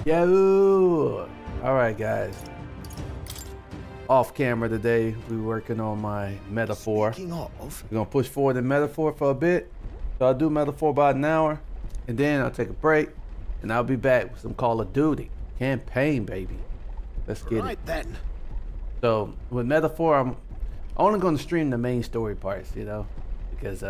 Yo! Alright, guys. Off camera today, we're working on my metaphor. Speaking of, We're gonna push forward the metaphor for a bit. So I'll do metaphor about an hour, and then I'll take a break, and I'll be back with some Call of Duty campaign, baby. Let's get right it. then. So with metaphor, I'm only gonna stream the main story parts, you know, because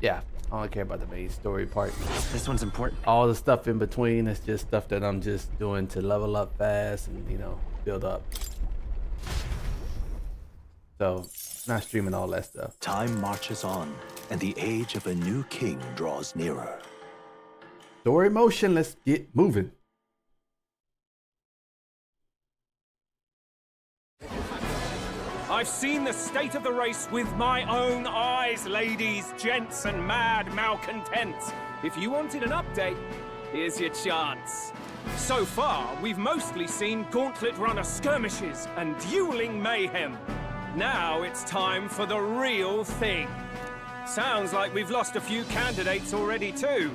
yeah, I only care about the main story part. This one's important. All the stuff in between is just stuff that I'm just doing to level up fast and, you know, build up. So, not streaming all that stuff. Time marches on, and the age of a new king draws nearer. Story motion, let's get moving. I've seen the state of the race with my own eyes, ladies, gents, and mad malcontents. If you wanted an update, here's your chance. So far, we've mostly seen gauntlet runner skirmishes and dueling mayhem. Now it's time for the real thing. Sounds like we've lost a few candidates already too.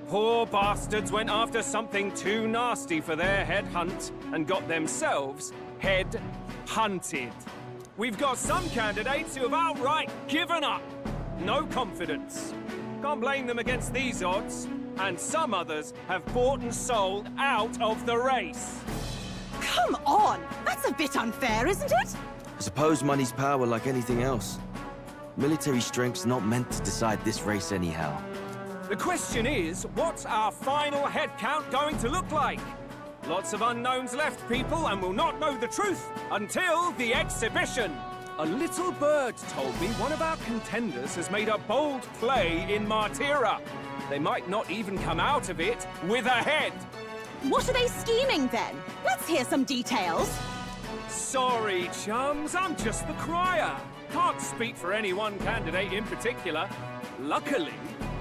Poor bastards went after something too nasty for their head hunt and got themselves head hunted. We've got some candidates who have outright given up. No confidence. Can't blame them against these odds. And some others have bought and sold out of the race. Come on! That's a bit unfair, isn't it? I suppose money's power like anything else. Military strength's not meant to decide this race anyhow. The question is, what's our final head count going to look like? Lots of unknowns left, people, and we'll not know the truth until the exhibition. A little bird told me one of our contenders has made a bold play in Martira. They might not even come out of it with a head. What are they scheming then? Let's hear some details. Sorry, chums, I'm just the crier. Can't speak for any one candidate in particular. Luckily,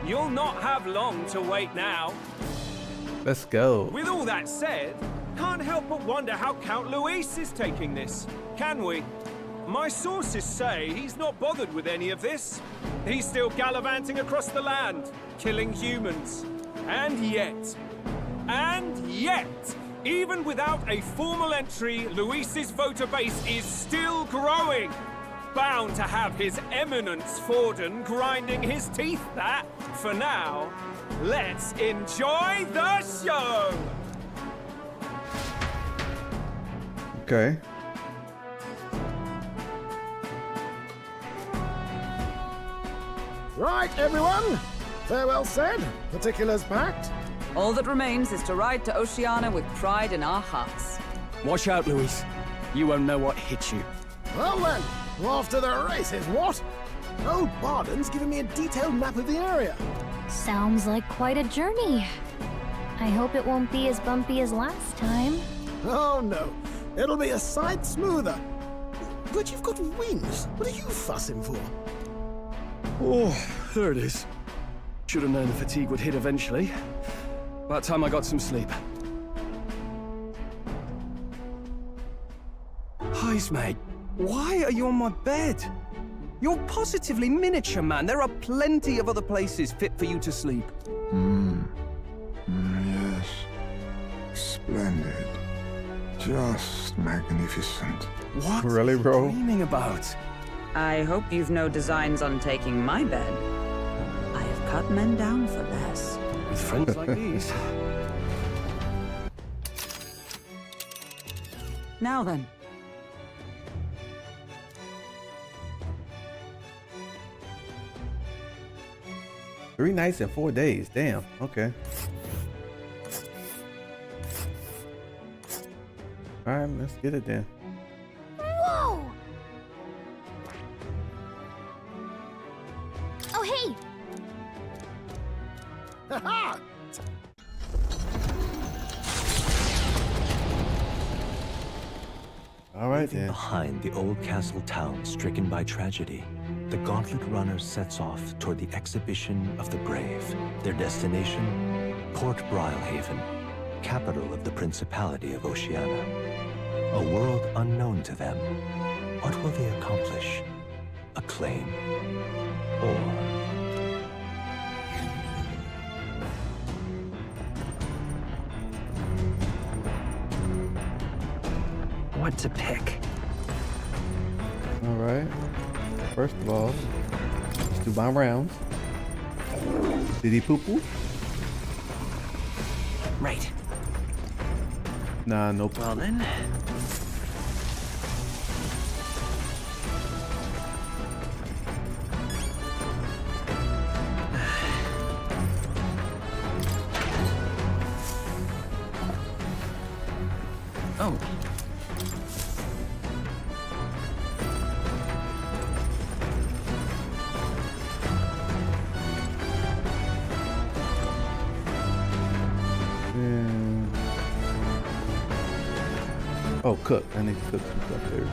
you'll not have long to wait now. Let's go. With all that said, can't help but wonder how Count Luis is taking this, can we? My sources say he's not bothered with any of this. He's still gallivanting across the land, killing humans. And yet, even without a formal entry, Luis's voter base is still growing. Bound to have His Eminence Forden grinding his teeth, that. For now, let's enjoy the show! Okay. Right, everyone. Farewell said. Particulars packed. All that remains is to ride to Oceania with pride in our hearts. Watch out, Luis. You won't know what hit you. Well then, off to the races, what? Old Barden's giving me a detailed map of the area. Sounds like quite a journey. I hope it won't be as bumpy as last time. Oh no, it'll be a sight smoother. But you've got wings. What are you fussing for? Oh, there it is. Should have known the fatigue would hit eventually. About time I got some sleep. Heis, mate. Why are you on my bed? You're positively miniature, man. There are plenty of other places fit for you to sleep. Yes. Splendid. Just magnificent. What Really, are you bro? dreaming about? I hope you've no designs on taking my bed. I have cut men down for less. With friends like these. Now then. 3 nights and 4 days. Damn. Okay. All right, let's get it then. Whoa! Oh, hey! Ha-ha! All right Leaving then. behind the old castle town stricken by tragedy, the Gauntlet Runner sets off toward the exhibition of the brave. Their destination, Port Brilehaven, capital of the Principality of Oceania. A world unknown to them. What will they accomplish? Acclaim? Or what to pick. All right. First of all, let's do my rounds. Did he poo poo? Right. Nah, no poo. Well then. Oh. Oh, cook. I need to cook some stuff. There we go.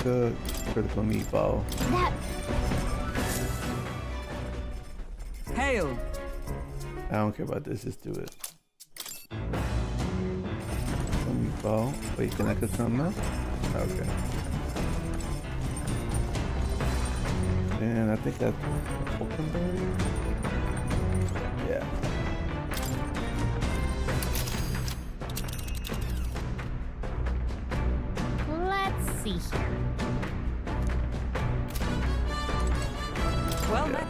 Cook. Critical meatball. That Hail! I don't care about this. Just do it. Meatball. Wait, can I cook something else? Okay. And I think that's Hulkenberg. Yeah. let's see here. Well met.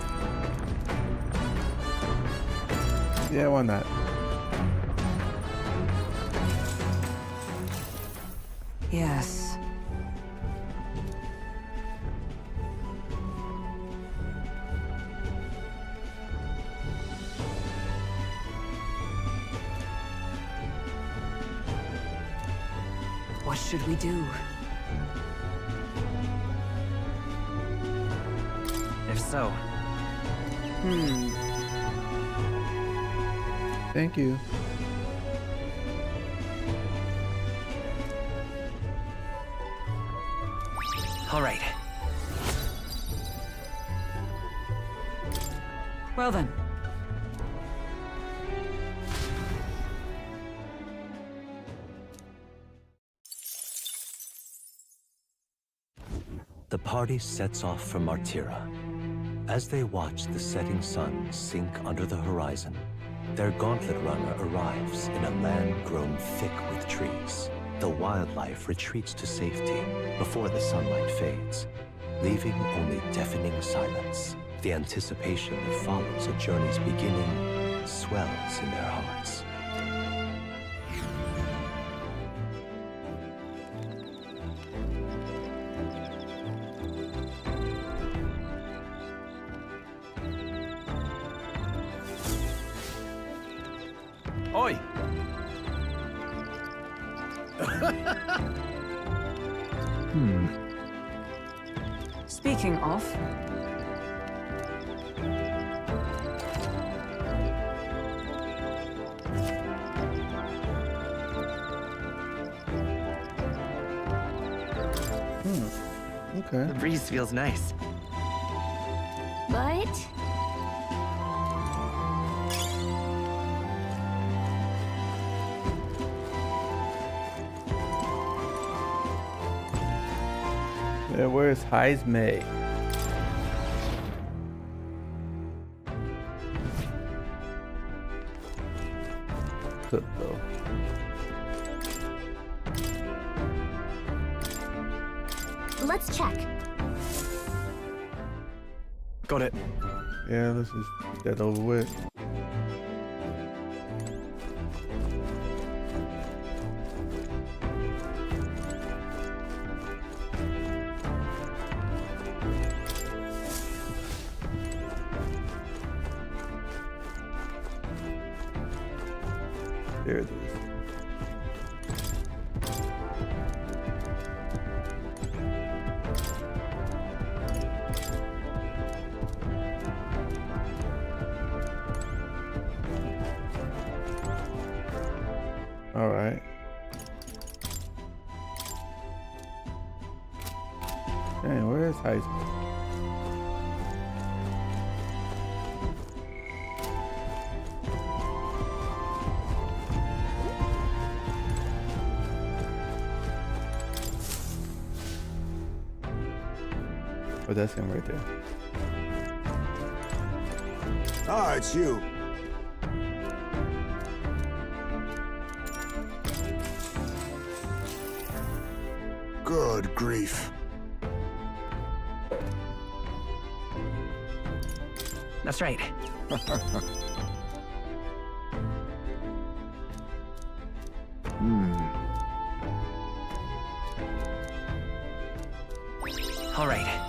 Yeah, why not? Yes. What should we do? If so. Thank you. All right. Well then. The party sets off for Martira. As they watch the setting sun sink under the horizon, their gauntlet runner arrives in a land grown thick with trees. The wildlife retreats to safety before the sunlight fades, leaving only deafening silence. The anticipation that follows a journey's beginning swells in their hearts. Oi! Speaking of, Okay. The breeze feels nice. But Yeah, where's Heismay? Cook though. let's check. Got it. Yeah, let's just get that over with. There it is. All right. Dang, where is Heisman? Oh, that's him right there. Ah, it's you. Good grief. That's right. All right.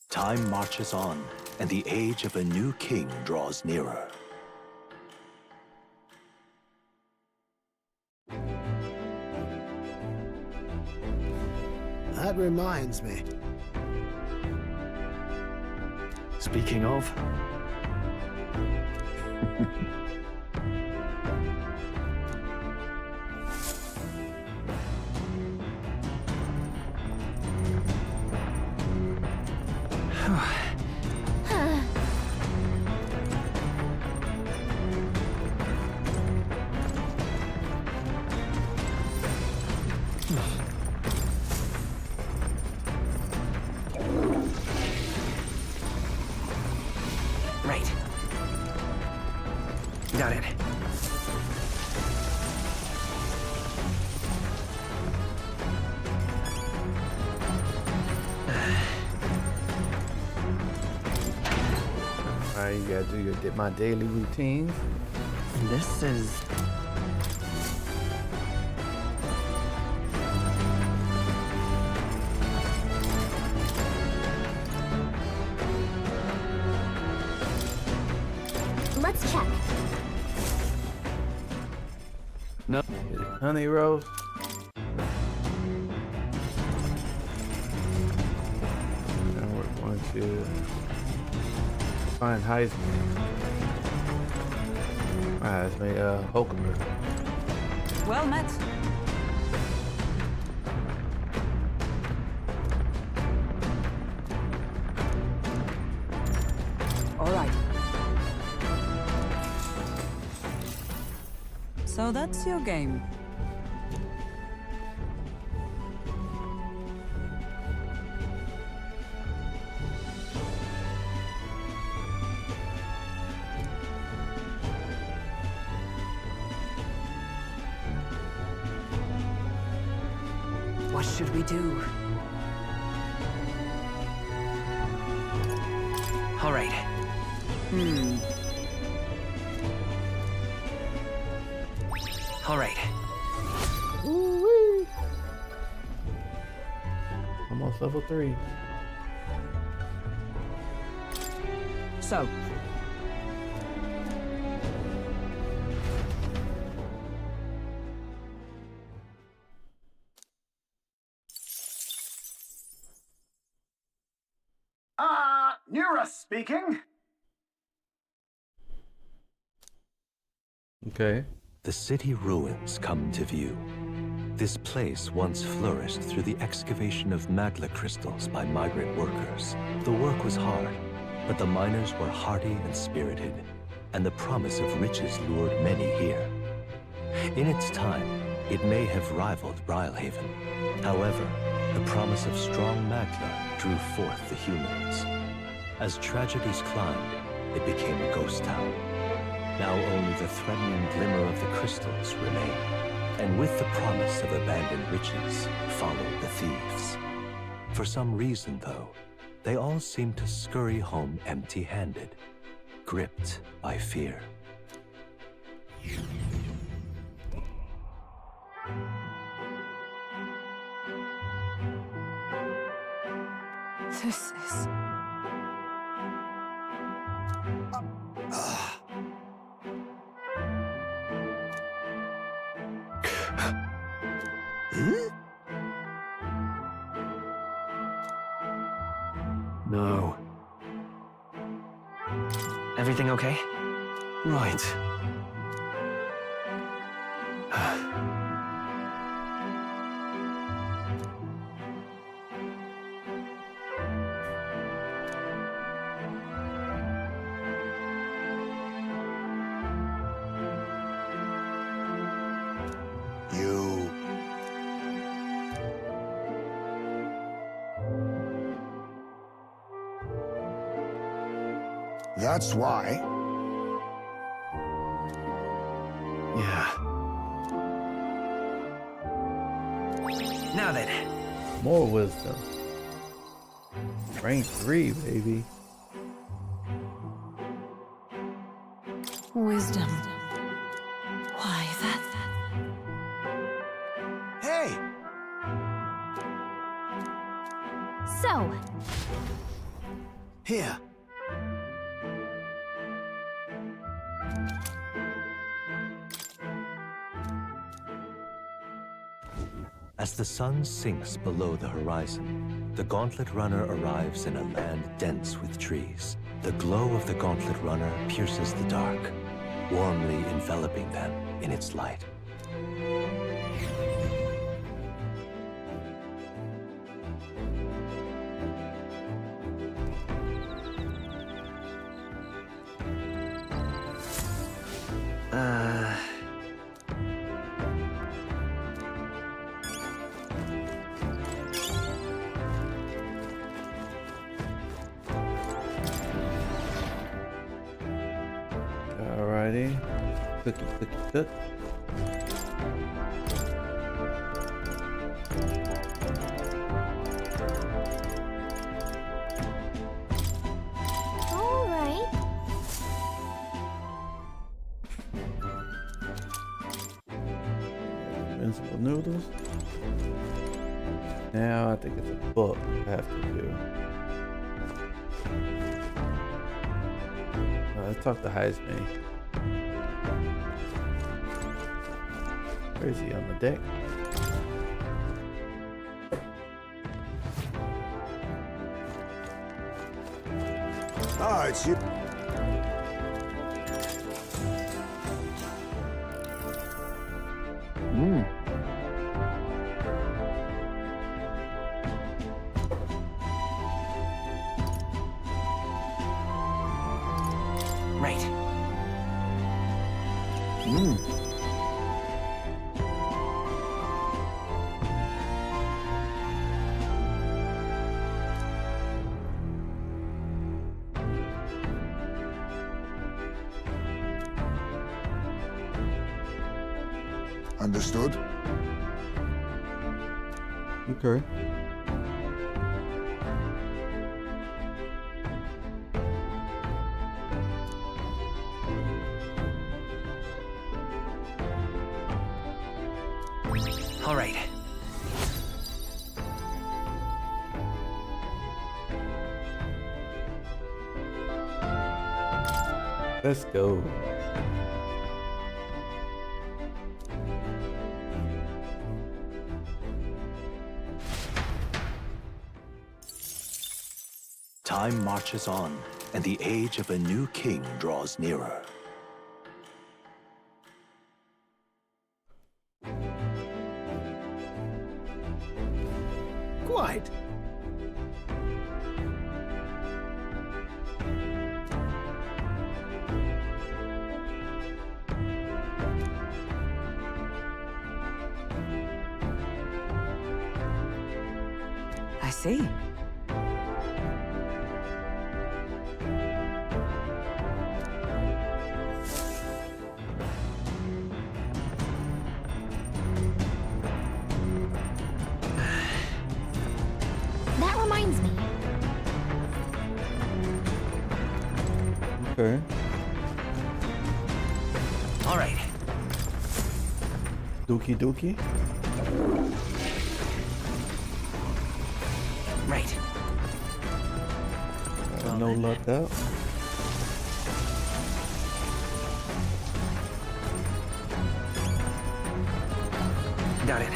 Time marches on, and the age of a new king draws nearer. That reminds me. Speaking of, Right. Got it. All right, you gotta do my daily routines. This is... Let's check. no. Honey rose. Now we're going to find Heisman. Alright, let's make Hulkenberg. Well met. All right. So that's your game. What should we do? All right. All right. Woo-wee. Almost level 3. So, Nura speaking. Okay. The city ruins come to view. This place once flourished through the excavation of magla crystals by migrant workers. The work was hard, but the miners were hardy and spirited, and the promise of riches lured many here. In its time, it may have rivaled Brylehaven. However, the promise of strong magla drew forth the humans. As tragedies climbed, it became a ghost town. Now only the threatening glimmer of the crystals remain. And with the promise of abandoned riches followed the thieves. For some reason, though, they all seem to scurry home empty-handed, gripped by fear. this is... No. Everything okay? Right. You. That's why. Yeah. Now then. More wisdom. Rank 3, baby. Wisdom. Why, that... Hey! So, Here. As the sun sinks below the horizon, the Gauntlet Runner arrives in a land dense with trees. The glow of the Gauntlet Runner pierces the dark, warmly enveloping them in its light. Alrighty. Cookie, cookie, cook. alright. Invincible noodles. Now I think it's a book I have to do. Let's talk to Heisman. Where is he on the deck? Ah, it's you. Right. Understood? Okay. All right. Let's go. Time marches on, and the age of a new king draws nearer. Quite. I see. That reminds me. Okay. All right. Dookie dookie. Right. No luck out. Got it.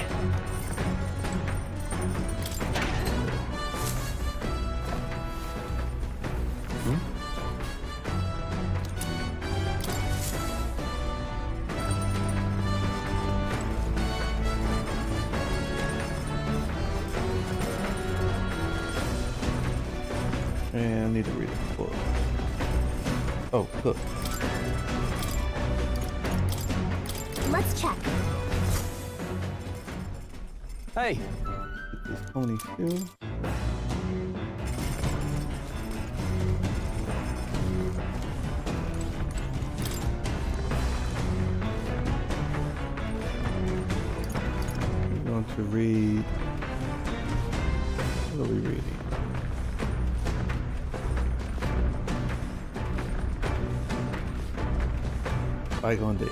And I need to read a book. Oh, cook. Let's check. Hey. Get this pony too. to read. What are we reading? Bygone Days.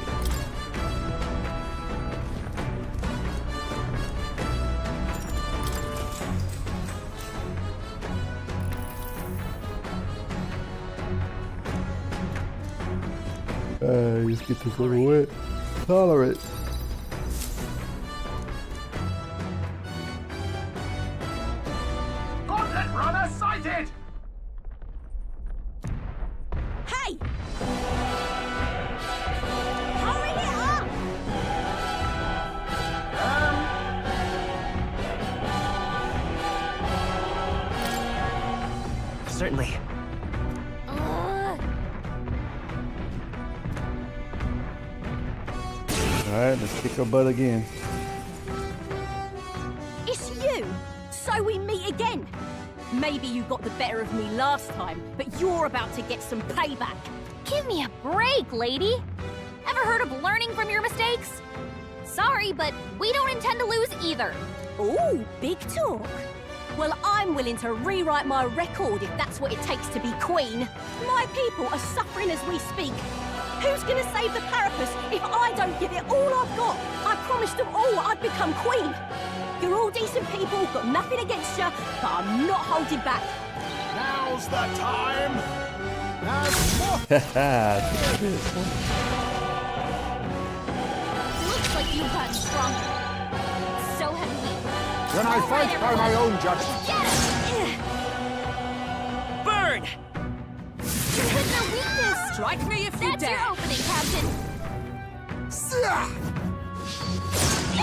Let's get this over with. Tolerate. Gauntlet runner sighted! Hey! Hurry it up! Certainly. Alright, let's kick our butt again. It's you! So we meet again! Maybe you got the better of me last time, but you're about to get some payback. Give me a break, lady. Ever heard of learning from your mistakes? Sorry, but we don't intend to lose either. Ooh, big talk. Well, I'm willing to rewrite my record if that's what it takes to be queen. My people are suffering as we speak. Who's gonna save the Parapus if I don't give it all I've got? I promised them all I'd become queen. You're all decent people, got nothing against you, but I'm not holding back. Now's the time. And more. Looks like you've gotten stronger. So have we. Then I fight by my own judgment. Burn! With no weakness. Strike me if you That's dare. your opening, Captain.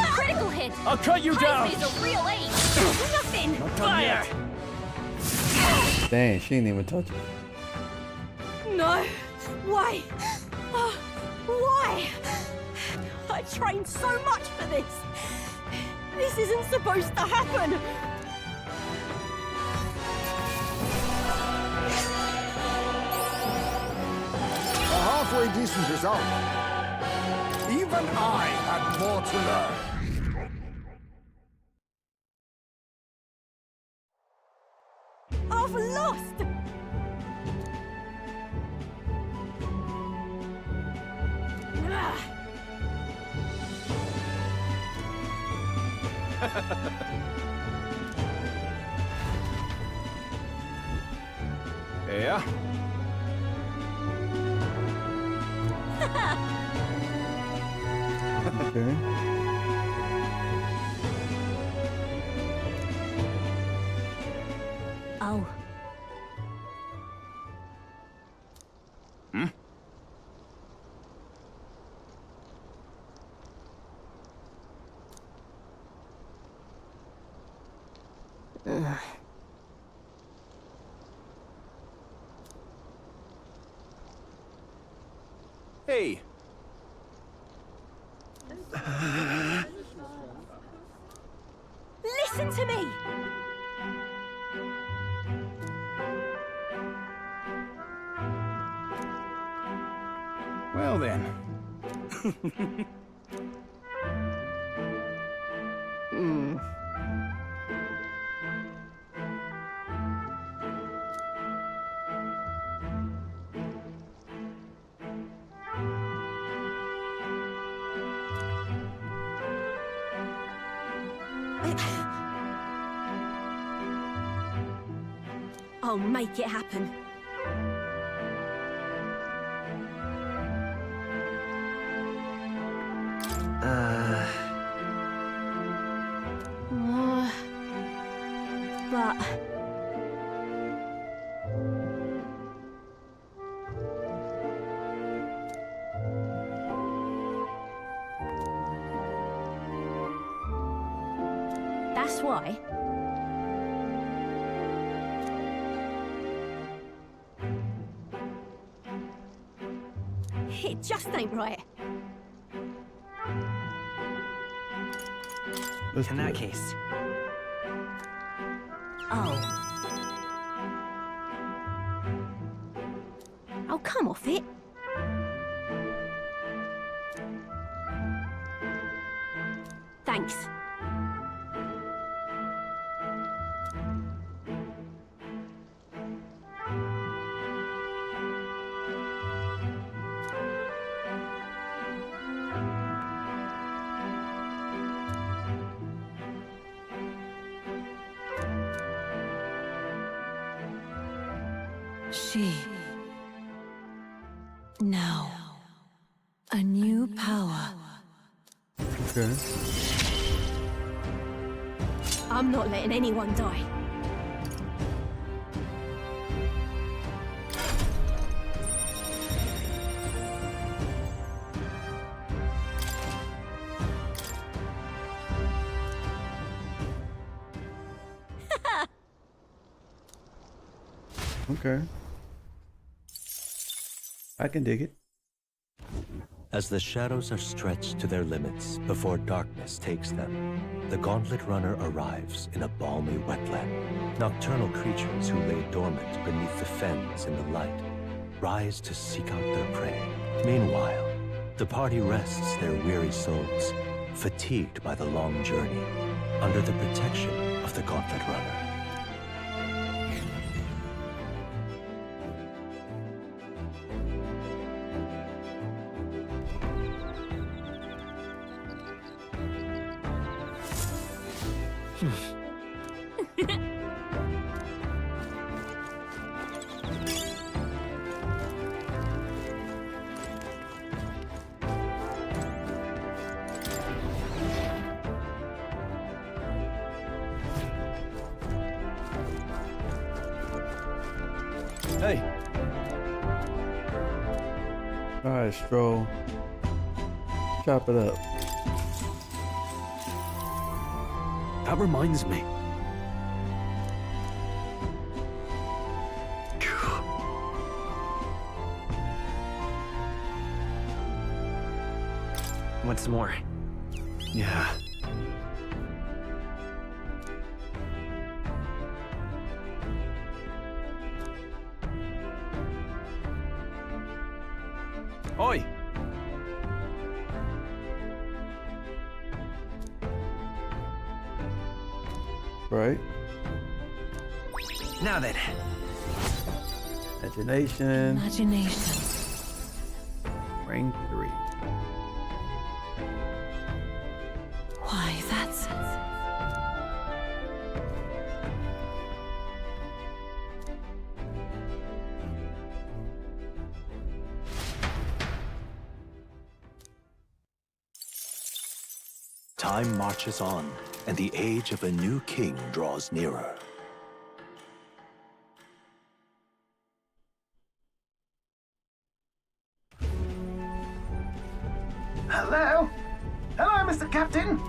Critical hit. I'll cut you down! He's a real ace. Nothing. Fire! Dang, she didn't even touch it. No. Why? Oh, why? I trained so much for this. This isn't supposed to happen. A halfway decent result. Even I had more to learn. I've lost. Ah. Yeah? Okay. Oh. Hey! Listen to me. Well then. I'll make it happen. But that's why. It just ain't right. Let's In do that it. case, Oh. Oh, come off it. Thanks. She... Now... A new power. Okay. I'm not letting anyone die. Okay. I can dig it. As the shadows are stretched to their limits before darkness takes them, the Gauntlet Runner arrives in a balmy wetland. Nocturnal creatures who lay dormant beneath the fens in the light rise to seek out their prey. Meanwhile, the party rests their weary souls, fatigued by the long journey, under the protection of the Gauntlet Runner. Hey. All right, Stroll. Chop it up. That reminds me. Want some more? Yeah. Oi! Right. Now then. Imagination. Imagination. Ring 3. Why, that's... Time marches on, and the age of a new king draws nearer. Hello? Hello, Mr. Captain.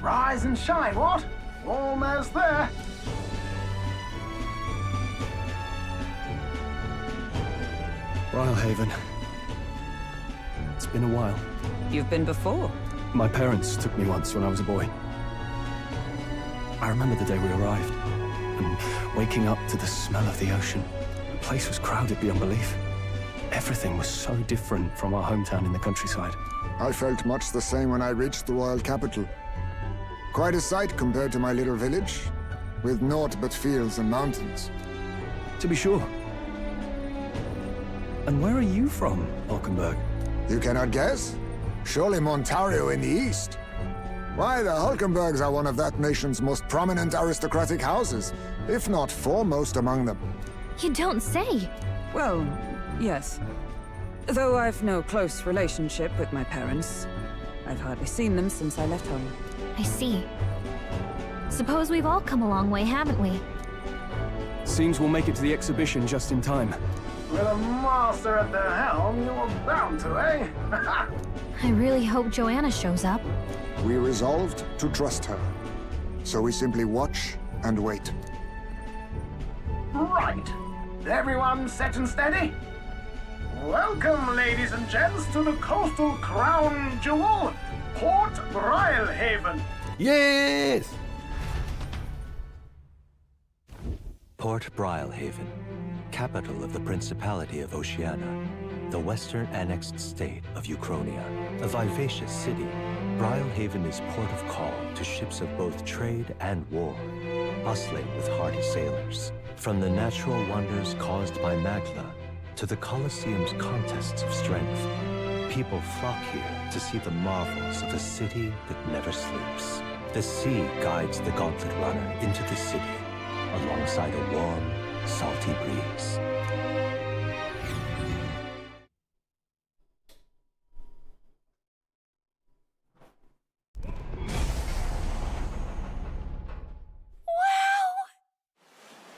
Rise and shine, what? Almost there. Rhylehaven. It's been a while. You've been before. My parents took me once when I was a boy. I remember the day we arrived, and waking up to the smell of the ocean. The place was crowded beyond belief. Everything was so different from our hometown in the countryside. I felt much the same when I reached the royal capital. Quite a sight compared to my little village, with naught but fields and mountains. To be sure. And where are you from, Hulkenberg? You cannot guess? Surely Montario in the east. Why, the Hulkenbergs are one of that nation's most prominent aristocratic houses, if not foremost among them. You don't say. Well, yes. Though I've no close relationship with my parents. I've hardly seen them since I left home. I see. Suppose we've all come a long way, haven't we? Seems we'll make it to the exhibition just in time. With a master at the helm, you're bound to, eh? I really hope Joanna shows up. We resolved to trust her. So we simply watch and wait. Right. Everyone set and steady? Welcome, ladies and gents, to the coastal crown jewel, Port Rhylehaven. Yes! Port Rhylehaven, capital of the Principality of Oceania, the western annexed state of Uchronia. A vivacious city, Rhylehaven is port of call to ships of both trade and war, bustling with hardy sailors. From the natural wonders caused by Magla to the Colosseum's contests of strength, people flock here to see the marvels of a city that never sleeps. The sea guides the Gauntlet Runner into the city, alongside a warm, salty breeze.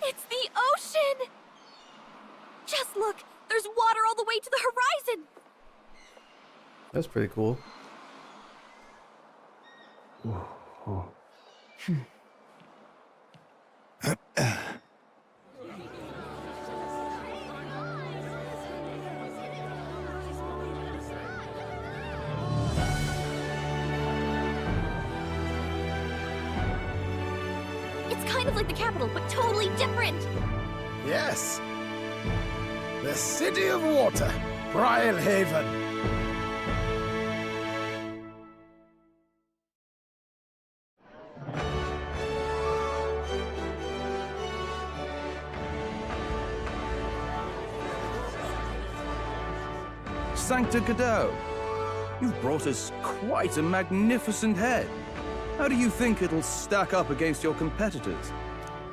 It's the ocean! Just look! There's water all the way to the horizon! That's pretty cool. It's kind of like the capital, but totally different! Yes. The City of Water, Brilehaven. Sancta Cadeau, you've brought us quite a magnificent head. How do you think it'll stack up against your competitors?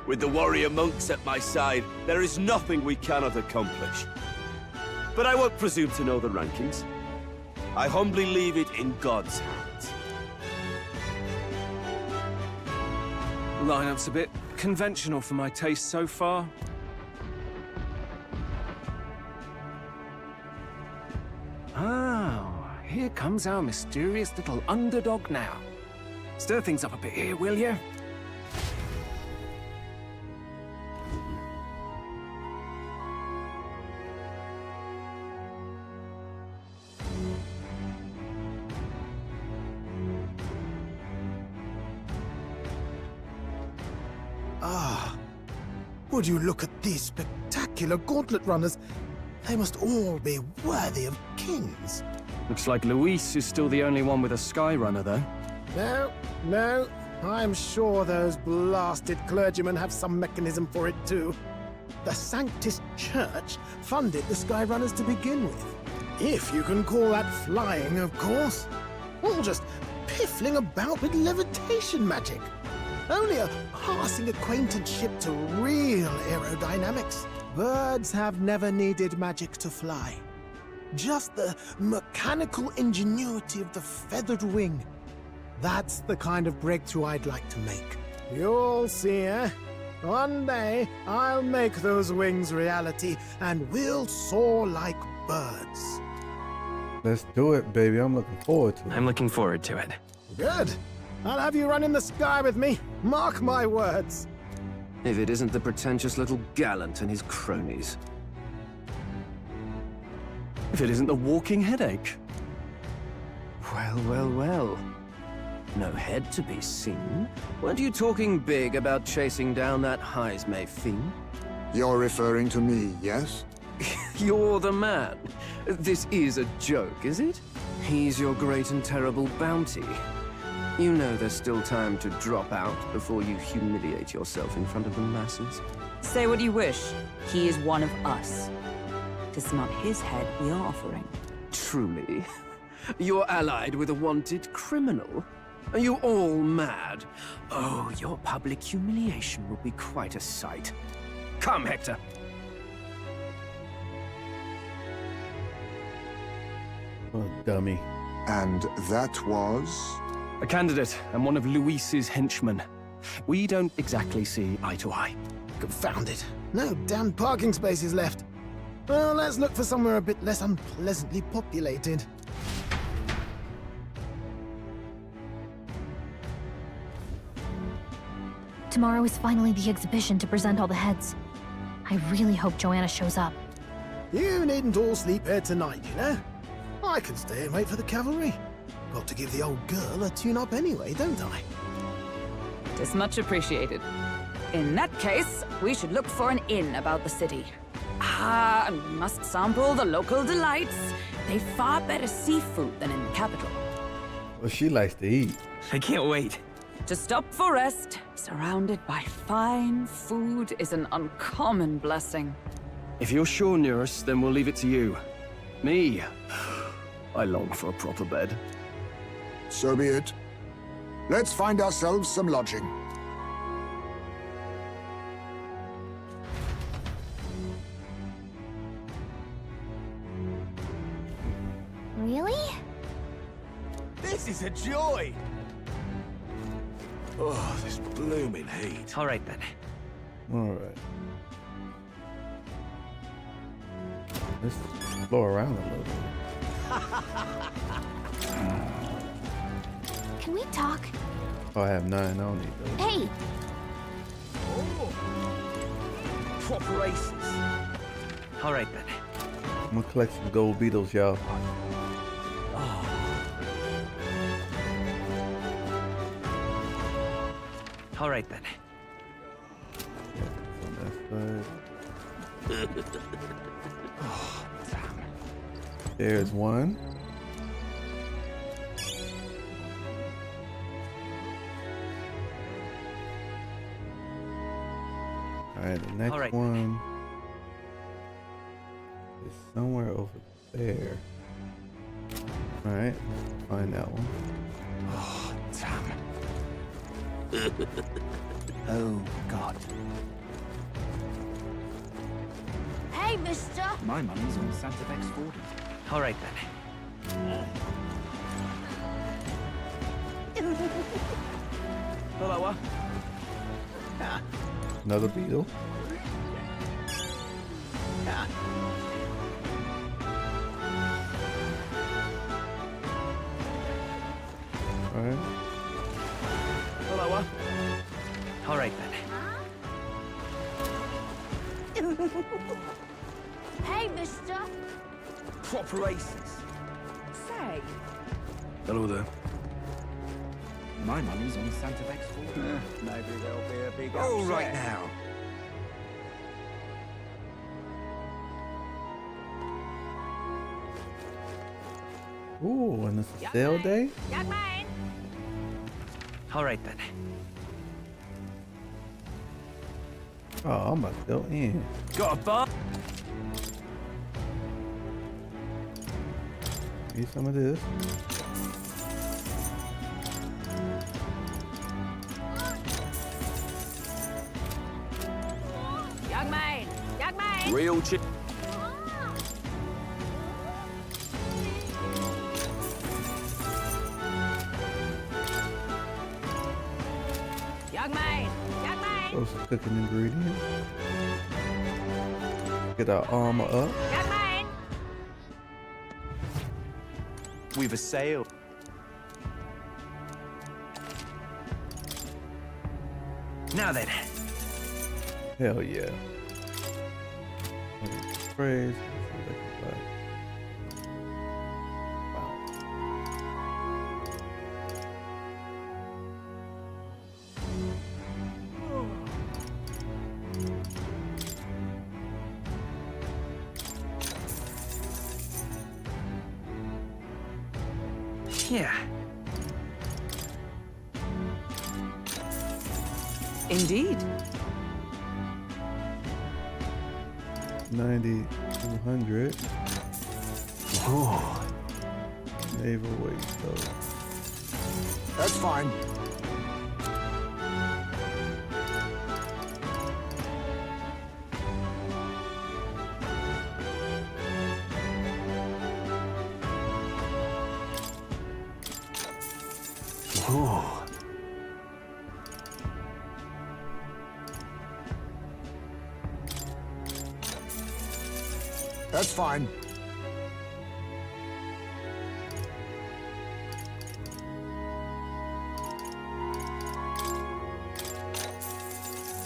With the warrior monks at my side, there is nothing we cannot accomplish. But I won't presume to know the rankings. I humbly leave it in God's hands. Lineup's a bit conventional for my taste so far. Oh, here comes our mysterious little underdog now. Stir things up a bit here, will you? Ah, would you look at these spectacular gauntlet runners? They must all be worthy of kings. Looks like Luis is still the only one with a sky runner, though. No, I'm sure those blasted clergymen have some mechanism for it too. The Sanctus Church funded the Skyrunners to begin with. If you can call that flying, of course. All just piffling about with levitation magic. Only a passing acquaintanceship to real aerodynamics. Birds have never needed magic to fly. Just the mechanical ingenuity of the feathered wing. That's the kind of breakthrough I'd like to make. You'll see, eh? One day, I'll make those wings reality, and we'll soar like birds. Let's do it, baby. I'm looking forward to it. I'm looking forward to it. Good. I'll have you run in the sky with me. Mark my words. If it isn't the pretentious little gallant and his cronies. If it isn't the walking headache. Well. No head to be seen. Weren't you talking big about chasing down that Heismay fiend? You're referring to me, yes? You're the man. This is a joke, is it? He's your great and terrible bounty. You know there's still time to drop out before you humiliate yourself in front of the masses. Say what you wish. He is one of us. Tis not his head we are offering. Truly? You're allied with a wanted criminal? Are you all mad? Oh, your public humiliation will be quite a sight. Come, Hector. Oh, dummy. And that was? A candidate and one of Luis's henchmen. We don't exactly see eye to eye. Confound it. No damn parking spaces left. Well, let's look for somewhere a bit less unpleasantly populated. Tomorrow is finally the exhibition to present all the heads. I really hope Joanna shows up. You needn't all sleep here tonight, you know? I can stay and wait for the cavalry. Got to give the old girl a tune-up anyway, don't I? Tis much appreciated. In that case, we should look for an inn about the city. Ah, and we must sample the local delights. They've far better seafood than in the capital. Well, she likes to eat. I can't wait. To stop for rest, surrounded by fine food, is an uncommon blessing. If you're sure, Nearest, then we'll leave it to you. Me, I long for a proper bed. So be it. Let's find ourselves some lodging. is a joy. Oh, this blooming heat. All right then. All right. Let's explore around a little bit. Can we talk? Oh, I have 9. I don't need those. Hey, Proper races. All right then. I'm gonna collect some gold beetles, y'all. All right then. On that side. There's one. All right, the next All right. one is somewhere over there. All right, find that one. Oh, damn. Oh, God. hey, mister. My money's on Santa Fe's 40. All right then. Hello, Another beetle. All right. Hello, All right then. Hey, mister. Proper races. Say, Hello there. My money's on Santa Fe's 40. Maybe there'll be a big Oh, right now. Ooh, and it's a sale day? Young man. All right then. Oh, I'm about to go in. Got a bar? Need some of this. Young man. Young man. Real chick. Young man. Young man. Throw some cooking ingredients. Get our armor up. Young man. We've a sale. Now then. Hell yeah. Praise. Yeah. indeed. 9,200. Oh, Naval weight, so. that's fine. Oh, That's fine.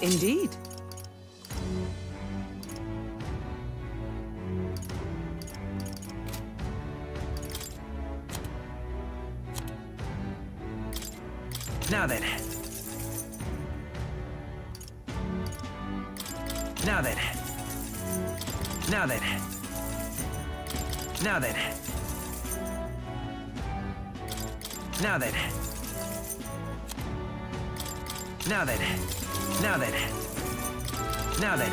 Indeed. Now then. Now then. Now then. Now then. Now then. Now then. Now then. Now then.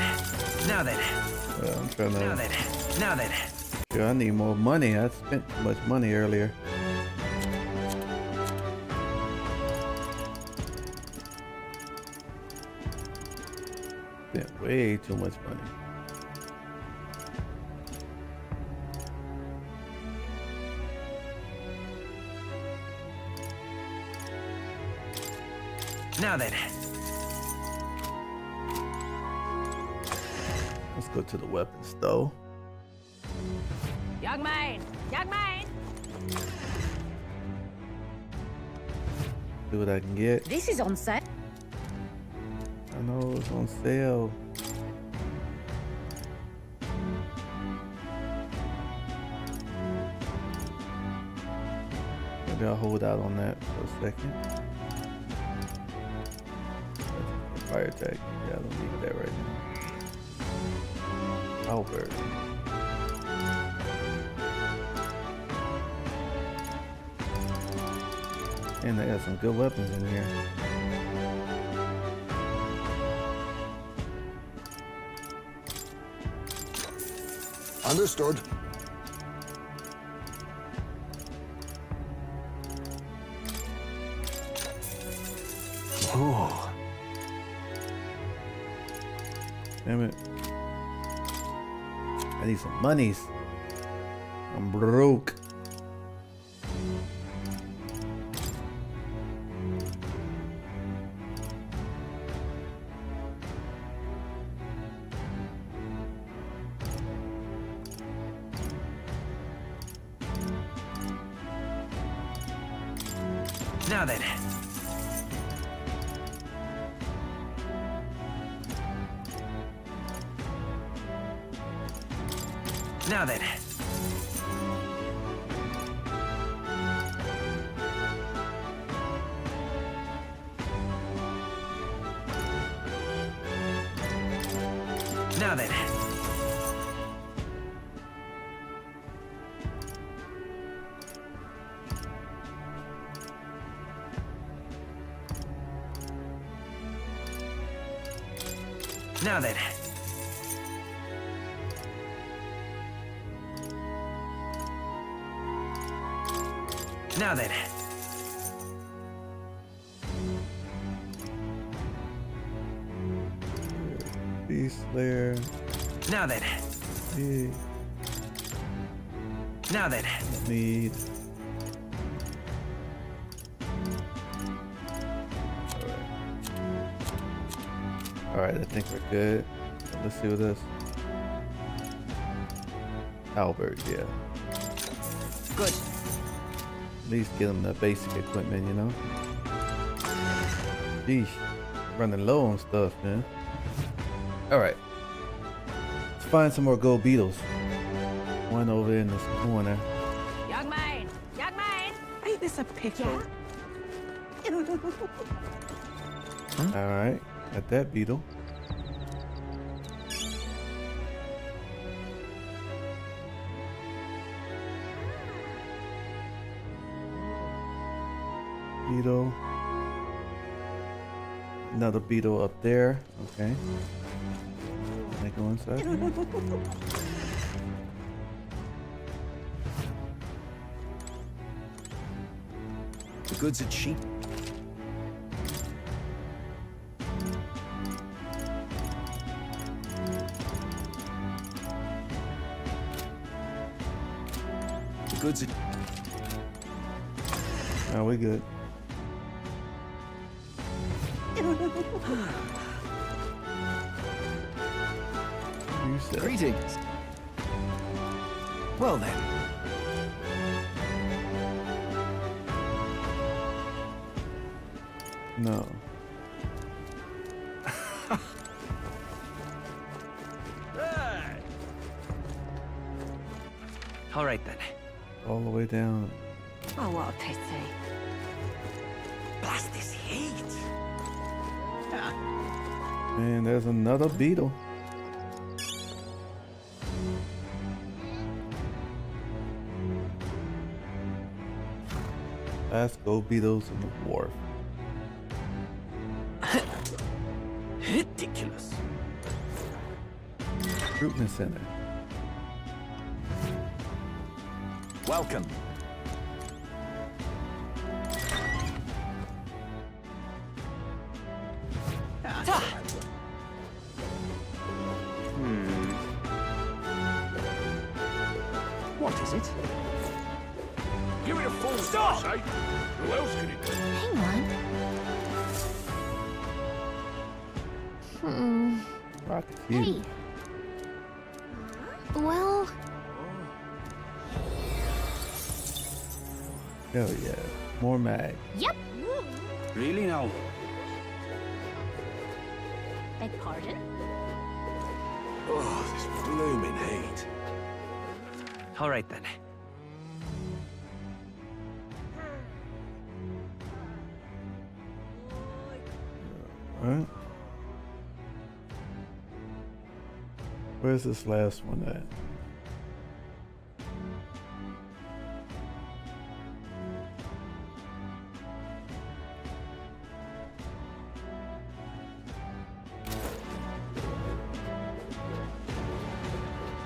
Now then. I'm trying Now to. then. Now then. Sure, I need more money. I spent too much money earlier. Spent way too much money. Now then. Let's go to the weapons though. Young man! Young man! See what I can get. This is on sale. I know it's on sale. Maybe I'll hold out on that for a second. Fire attack. Yeah, I don't need that right now. Albert. And they got some good weapons in here. Understood. Ooh. Damn it. I need some monies. I'm broke. Now then. Now then. Now then. Now then. Now then. Beast Slayer. Now then. Yeah. Now then. Need. Alright, I think we're good. Let's see what this. Albert, yeah. Good. At least get him the basic equipment, you know? Sheesh. Running low on stuff, man. Alright. Let's find some more gold beetles. One over in this corner. Young man! Young man! Ain't this a pickle? Alright. Got that beetle. Beetle. Another beetle up there. Okay. Can I go inside here? The goods are cheap. The goods are... Oh, we good. You said. Greetings. Well then. No. All right then. All the way down. Oh, what a pity. Blast this heat. And there's another beetle. Last gold beetles in the wharf. Ridiculous. Recruitment center. Welcome. What is it? Give it a full stop! Who else could it be? Hang on. rock is huge. Hey. Well, Hell yeah. More mag. yep. Really now? Beg pardon? Oh, this blooming heat. All right then. Alright. Where's this last one at?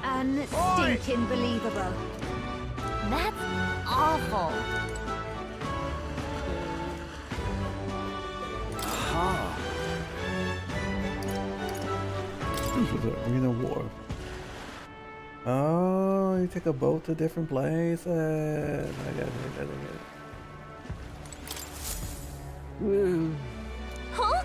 Unstinking believable. That's awful. This is an arena war. Oh, you take a boat to different places. I got it. Huh?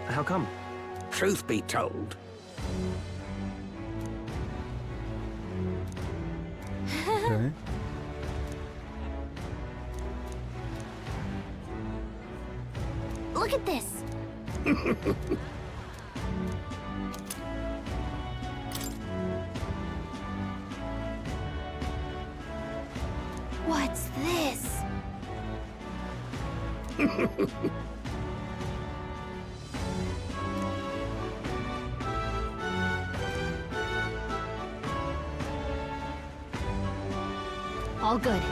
How come? Truth be told, Okay. Look at this. What's this? All good.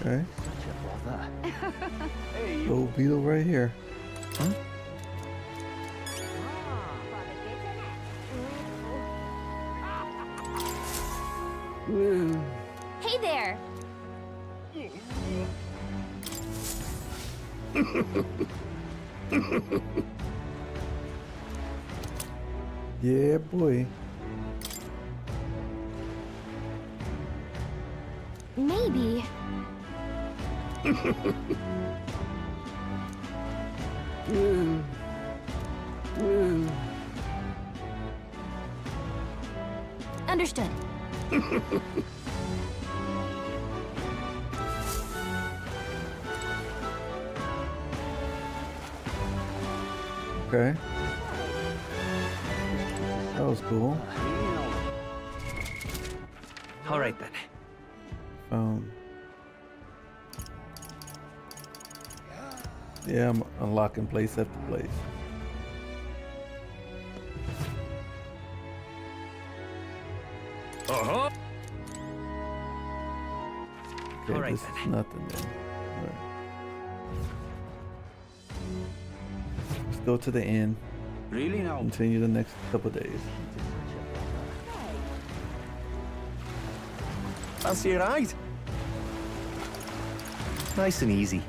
Okay. Little beetle right here. Huh? Hey there. Yeah, boy. Maybe. Understood. Okay. That was cool. All right then. Yeah, I'm unlocking place after place. Uh-huh. Okay, All right, this then. is nothing then. All right. Let's go to the inn. Really now? Continue the next couple days. Fancy a ride? Nice and easy.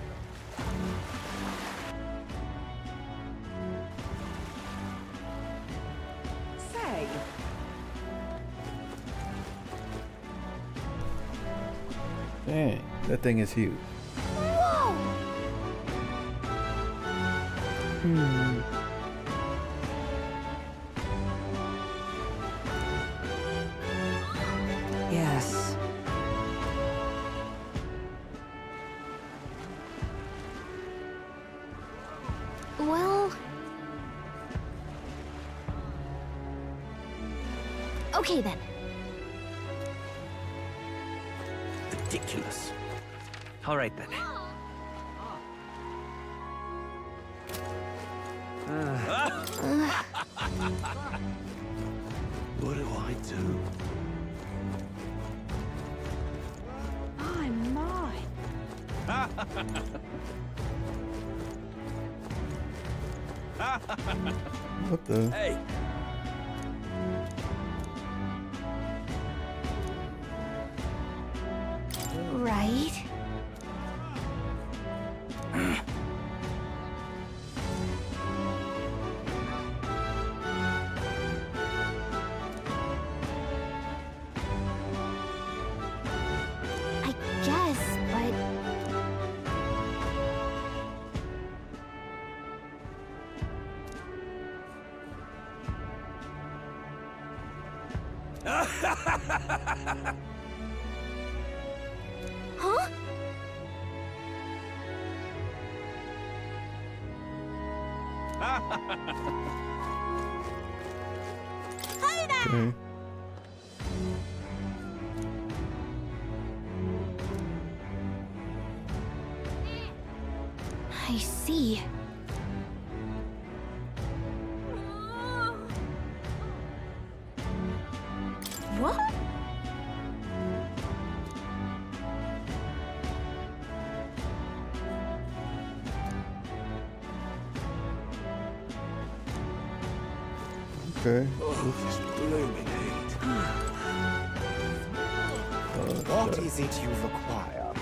Say, Dang, that thing is huge. Whoa! yes. Well... Okay then. Ridiculous. All right then. What do I do? I'm mine. What the? Hey, Right? Huh? Hi there! I see. What? Okay. What is it you require?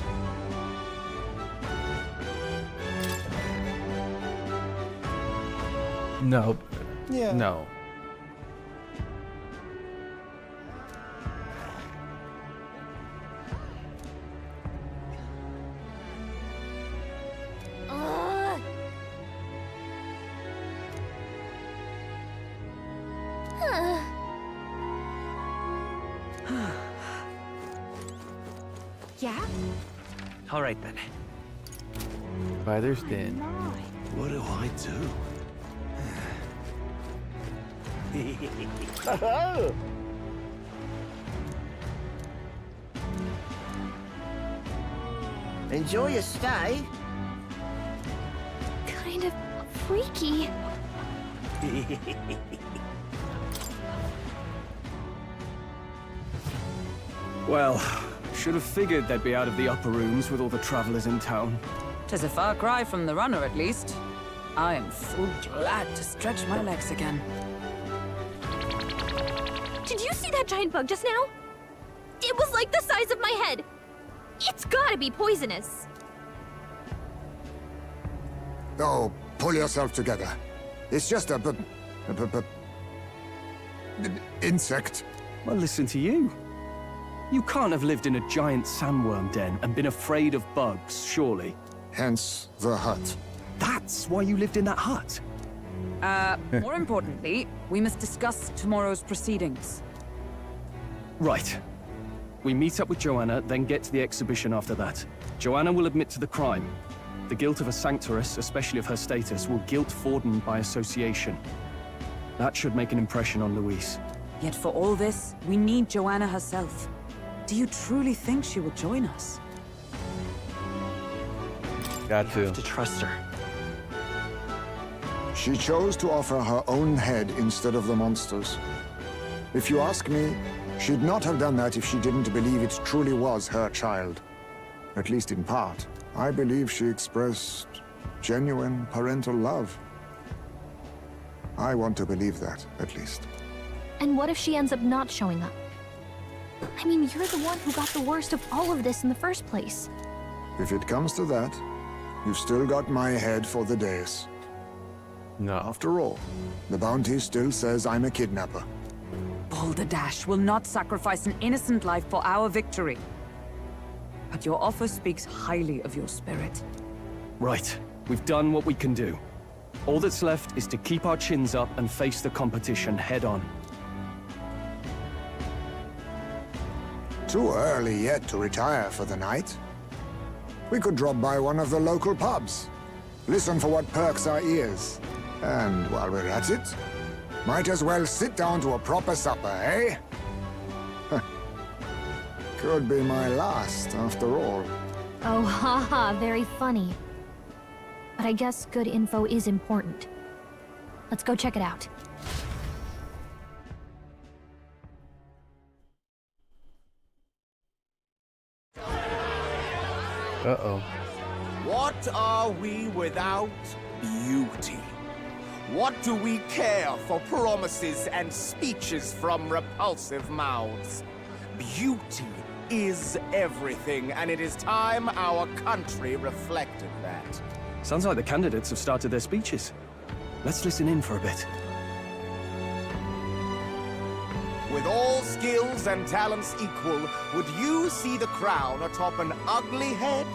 No. Yeah. No. Yeah? All right then. Spider's Den. What do I do? Enjoy your stay. Kind of freaky. Well, should have figured they'd be out of the upper rooms with all the travelers in town. 'Tis a far cry from the runner, at least. I am full glad to stretch my legs again. Did you see that giant bug just now? It was like the size of my head. It's gotta be poisonous. Oh, pull yourself together. It's just a insect. Well, listen to you. You can't have lived in a giant sandworm den and been afraid of bugs, surely. Hence the hut. That's why you lived in that hut. More importantly, we must discuss tomorrow's proceedings. Right. We meet up with Joanna, then get to the exhibition after that. Joanna will admit to the crime. The guilt of a sanctoress, especially of her status, will guilt Forden by association. That should make an impression on Louise. Yet for all this, we need Joanna herself. Do you truly think she will join us? Got You have to trust her. She chose to offer her own head instead of the monster's. If you ask me, she'd not have done that if she didn't believe it truly was her child. At least in part. I believe she expressed genuine parental love. I want to believe that, at least. And what if she ends up not showing up? I mean, you're the one who got the worst of all of this in the first place. If it comes to that, you've still got my head for the days. No. After all, the bounty still says I'm a kidnapper. Balderdash will not sacrifice an innocent life for our victory. But your offer speaks highly of your spirit. Right. We've done what we can do. All that's left is to keep our chins up and face the competition head on. Too early yet to retire for the night. We could drop by one of the local pubs. Listen for what perks our ears. And while we're at it, might as well sit down to a proper supper, eh? Could be my last, after all. Oh, haha, very funny. But I guess good info is important. Let's go check it out. Uh-oh. What are we without beauty? What do we care for promises and speeches from repulsive mouths? Beauty is everything, and it is time our country reflected that. Sounds like the candidates have started their speeches. Let's listen in for a bit. With all skills and talents equal, would you see the crown atop an ugly head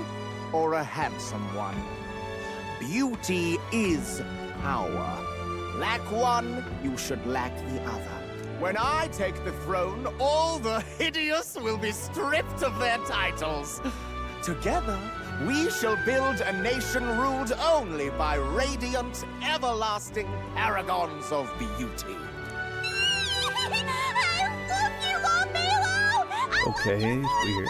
or a handsome one? Beauty is power. Lack one, you should lack the other. When I take the throne, all the hideous will be stripped of their titles. Together, we shall build a nation ruled only by radiant, everlasting paragons of beauty. Okay, it's weird.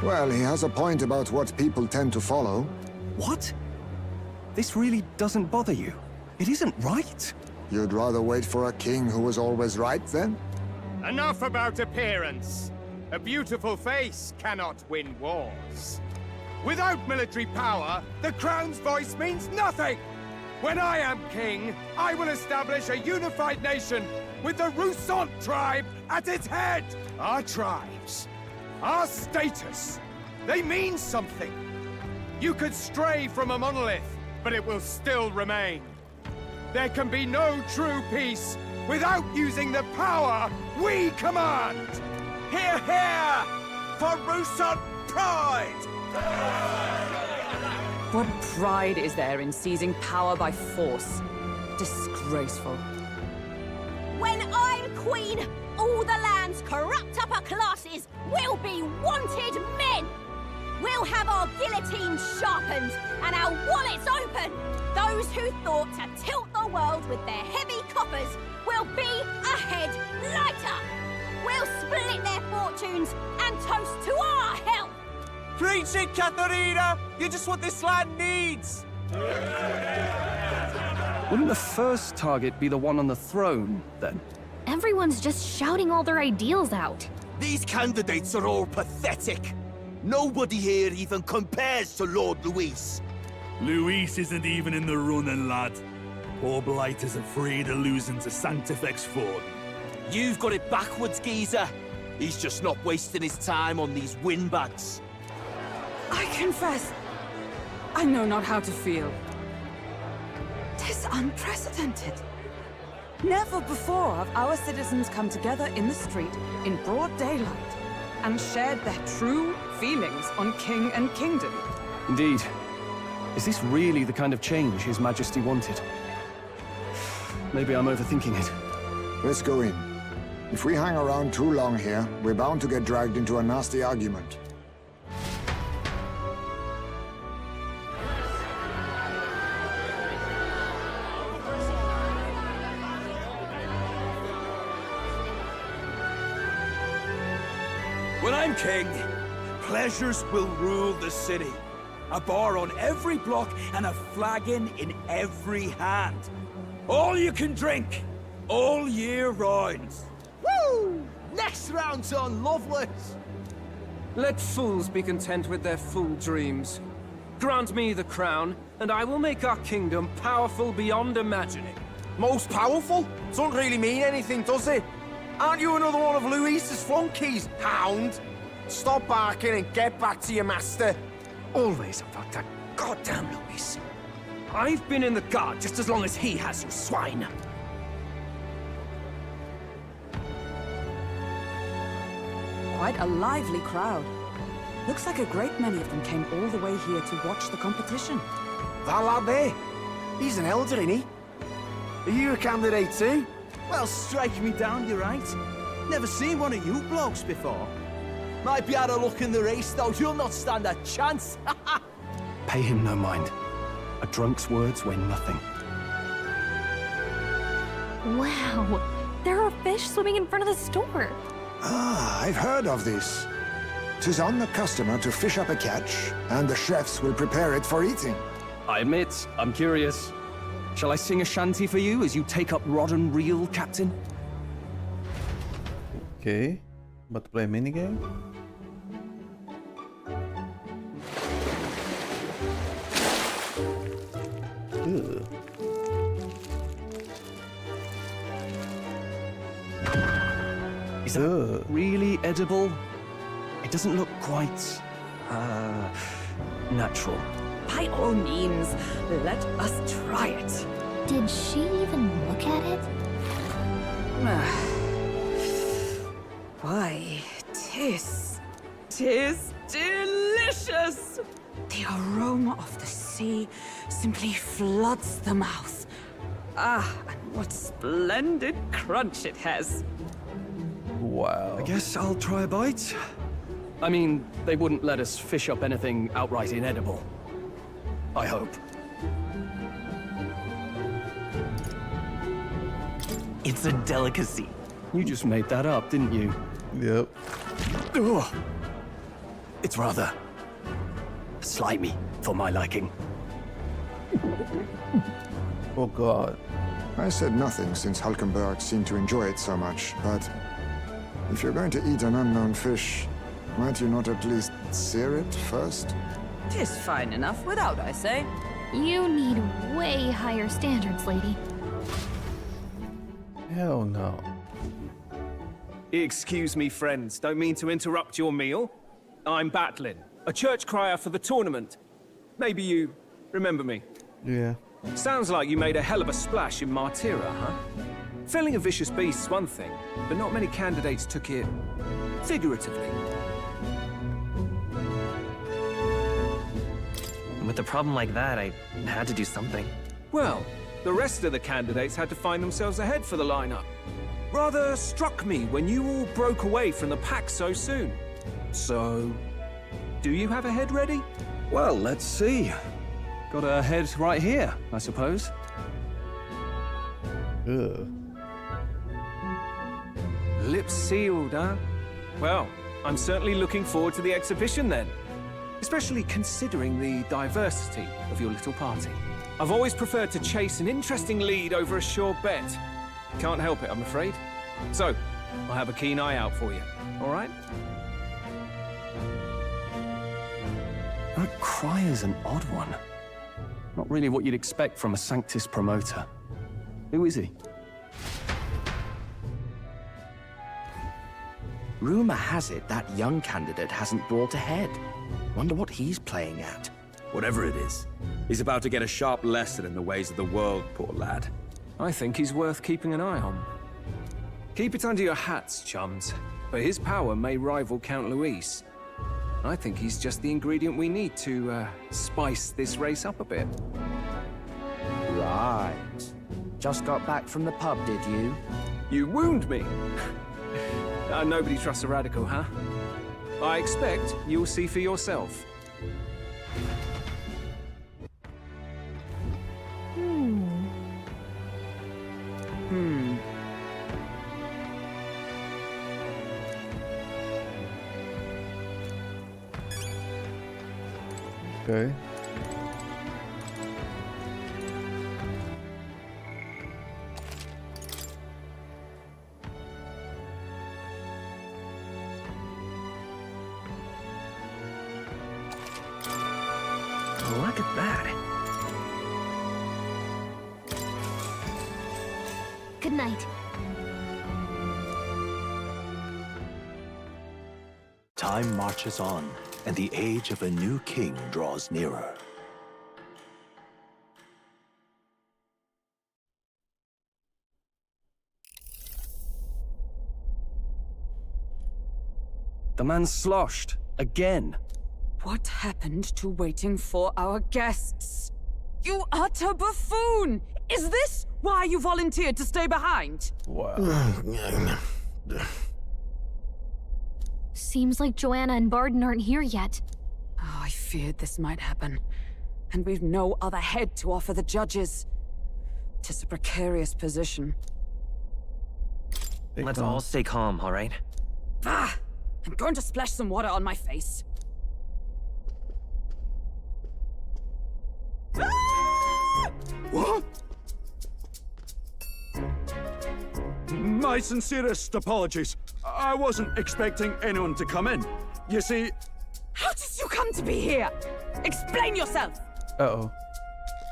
Well, he has a point about what people tend to follow. What? This really doesn't bother you? It isn't right. You'd rather wait for a king who was always right, then? Enough about appearance. A beautiful face cannot win wars. Without military power, the crown's voice means nothing. When I am king, I will establish a unified nation with the Rousant tribe at its head. Our tribes, our status, they mean something. You could stray from a monolith, but it will still remain. There can be no true peace without using the power we command. Hear, hear! For Rousant pride! What pride is there in seizing power by force? Disgraceful. When I'm queen, all the land's corrupt upper classes will be wanted men! We'll have our guillotines sharpened and our wallets open! Those who thought to tilt the world with their heavy coffers will be a head lighter! We'll split their fortunes and toast to our health! Preach it, Katharina! You're just what this land needs! Wouldn't the first target be the one on the throne, then? Everyone's just shouting all their ideals out. These candidates are all pathetic. Nobody here even compares to Lord Luis. Luis isn't even in the running, lad. Poor Blight is afraid of losing to Sanctifex Ford. You've got it backwards, geezer. He's just not wasting his time on these windbags. I confess, I know not how to feel. 'Tis unprecedented. Never before have our citizens come together in the street in broad daylight and shared their true feelings on king and kingdom. Indeed. Is this really the kind of change His Majesty wanted? Maybe I'm overthinking it. Let's go in. If we hang around too long here, we're bound to get dragged into a nasty argument. When I'm king, pleasures will rule the city. A bar on every block and a flagon in every hand. All you can drink, all year round. Woo! Next round's on Loveless. Let fools be content with their fool dreams. Grant me the crown, and I will make our kingdom powerful beyond imagining. Most powerful? Doesn't really mean anything, does it? Aren't you another one of Luis's flunkies, hound? Stop barking and get back to your master. Always about that goddamn Luis. I've been in the guard just as long as he has, you swine. Quite a lively crowd. Looks like a great many of them came all the way here to watch the competition. That lad there, he's an elder, ain't he? Are you a candidate too? Well, strike me down, you're right. Never seen one of you blokes before. Might be out of luck in the race, though. You'll not stand a chance. Pay him no mind. A drunk's words weigh nothing. Wow, there are fish swimming in front of the store. Ah, I've heard of this. 'Tis on the customer to fish up a catch, and the chefs will prepare it for eating. I admit, I'm curious. Shall I sing a shanty for you as you take up rod and reel, Captain? Okay. About to play a minigame? Ew. Is that really edible? It doesn't look quite, natural. By all means, let us try it. Did she even look at it? Why, tis delicious! The aroma of the sea simply floods the mouth. Ah, and What splendid crunch it has. Wow. I guess I'll try a bite. I mean, they wouldn't let us fish up anything outright inedible. I hope. It's a delicacy. You just made that up, didn't you? Yep. Ugh. It's rather slimy for my liking. Oh God. I said nothing since Hulkenberg seemed to enjoy it so much, but if you're going to eat an unknown fish, might you not at least sear it first? 'Tis fine enough without, I say. You need way higher standards, lady. Hell no. Excuse me, friends. Don't mean to interrupt your meal. I'm Batlin, a church crier for the tournament. Maybe you remember me. Yeah. Sounds like you made a hell of a splash in Martyra, huh? Felling a vicious beast's one thing, but not many candidates took it figuratively. With a problem like that, I had to do something. Well, the rest of the candidates had to find themselves ahead for the lineup. Rather struck me when you all broke away from the pack so soon. So, do you have a head ready? Well, let's see. Got a head right here, I suppose. Ugh. Lips sealed, huh? Well, I'm certainly looking forward to the exhibition then. Especially considering the diversity of your little party. I've always preferred to chase an interesting lead over a sure bet. Can't help it, I'm afraid. So, I'll have a keen eye out for you, all right? That crier's an odd one. Not really what you'd expect from a Sanctus promoter. Who is he? Rumor has it that young candidate hasn't brought ahead. Wonder what he's playing at. Whatever it is, he's about to get a sharp lesson in the ways of the world, poor lad. I think he's worth keeping an eye on. Keep it under your hats, chums, but his power may rival Count Luis. I think he's just the ingredient we need to, spice this race up a bit. Right. Just got back from the pub, did you? You wound me! Nobody trusts a radical, huh? I expect you'll see for yourself. Okay. Look at that. Good night. Time marches on, and the age of a new king draws nearer. The man's sloshed. Again. What happened to waiting for our guests? You utter buffoon! Is this why you volunteered to stay behind? Wow. Seems like Joanna and Barden aren't here yet. Oh, I feared this might happen. And we've no other head to offer the judges. 'Tis a precarious position. Let's all stay calm, all right? Ah! I'm going to splash some water on my face. What? My sincerest apologies. I wasn't expecting anyone to come in. You see... How did you come to be here? Explain yourself! Uh-oh.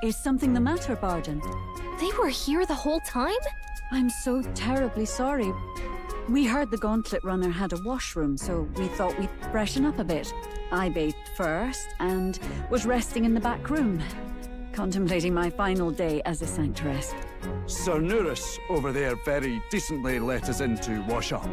Is something the matter, Barden? They were here the whole time? I'm so terribly sorry. We heard the Gauntlet Runner had a washroom, so we thought we'd freshen up a bit. I bathed first and was resting in the back room, contemplating my final day as a sanctuaress. Sir Nuris over there very decently let us in to wash up.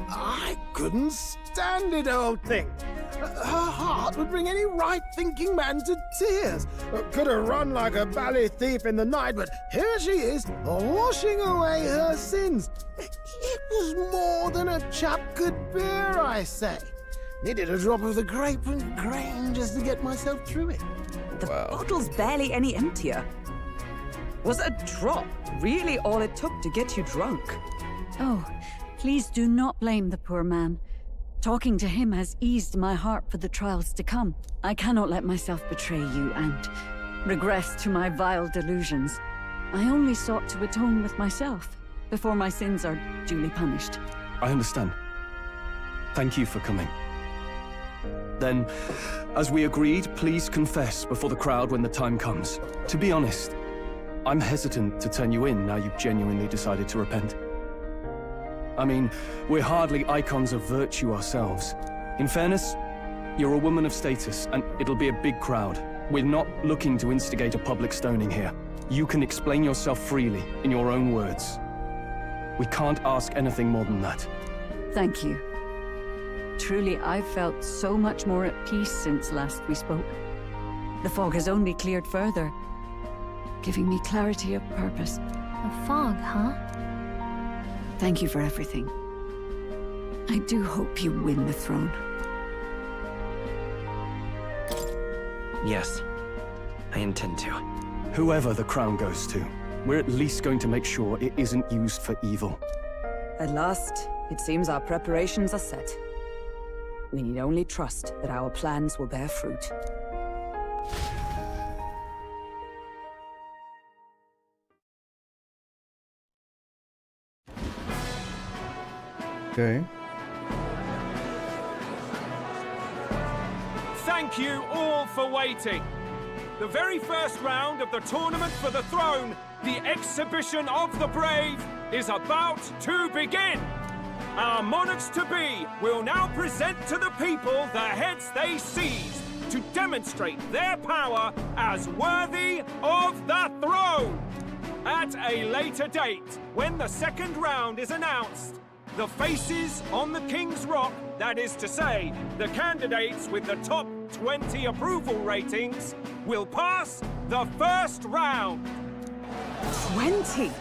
I couldn't stand it, old thing. Her heart would bring any right-thinking man to tears. Could have run like a bally thief in the night, but here she is, washing away her sins. It was more than a chap could bear, I say. Needed a drop of the grape and grain just to get myself through it. The bottle's barely any emptier. Was a drop really all it took to get you drunk? Oh, please do not blame the poor man. Talking to him has eased my heart for the trials to come. I cannot let myself betray you and regress to my vile delusions. I only sought to atone with myself before my sins are duly punished. I understand. Thank you for coming. Then, as we agreed, please confess before the crowd when the time comes. To be honest, I'm hesitant to turn you in now you've genuinely decided to repent. I mean, we're hardly icons of virtue ourselves. In fairness, you're a woman of status, and it'll be a big crowd. We're not looking to instigate a public stoning here. You can explain yourself freely, in your own words. We can't ask anything more than that. Thank you. Truly, I've felt so much more at peace since last we spoke. The fog has only cleared further, giving me clarity of purpose. A fog, huh? Thank you for everything. I do hope you win the throne. Yes, I intend to. Whoever the crown goes to, we're at least going to make sure it isn't used for evil. At last, it seems our preparations are set. We need only trust that our plans will bear fruit. Okay. Thank you all for waiting. The very first round of the tournament for the throne, the exhibition of the brave, is about to begin. Our monarchs-to-be will now present to the people the heads they seized to demonstrate their power as worthy of the throne. At a later date, when the second round is announced, the faces on the King's Rock, that is to say, the candidates with the top 20 approval ratings, will pass the first round. 20?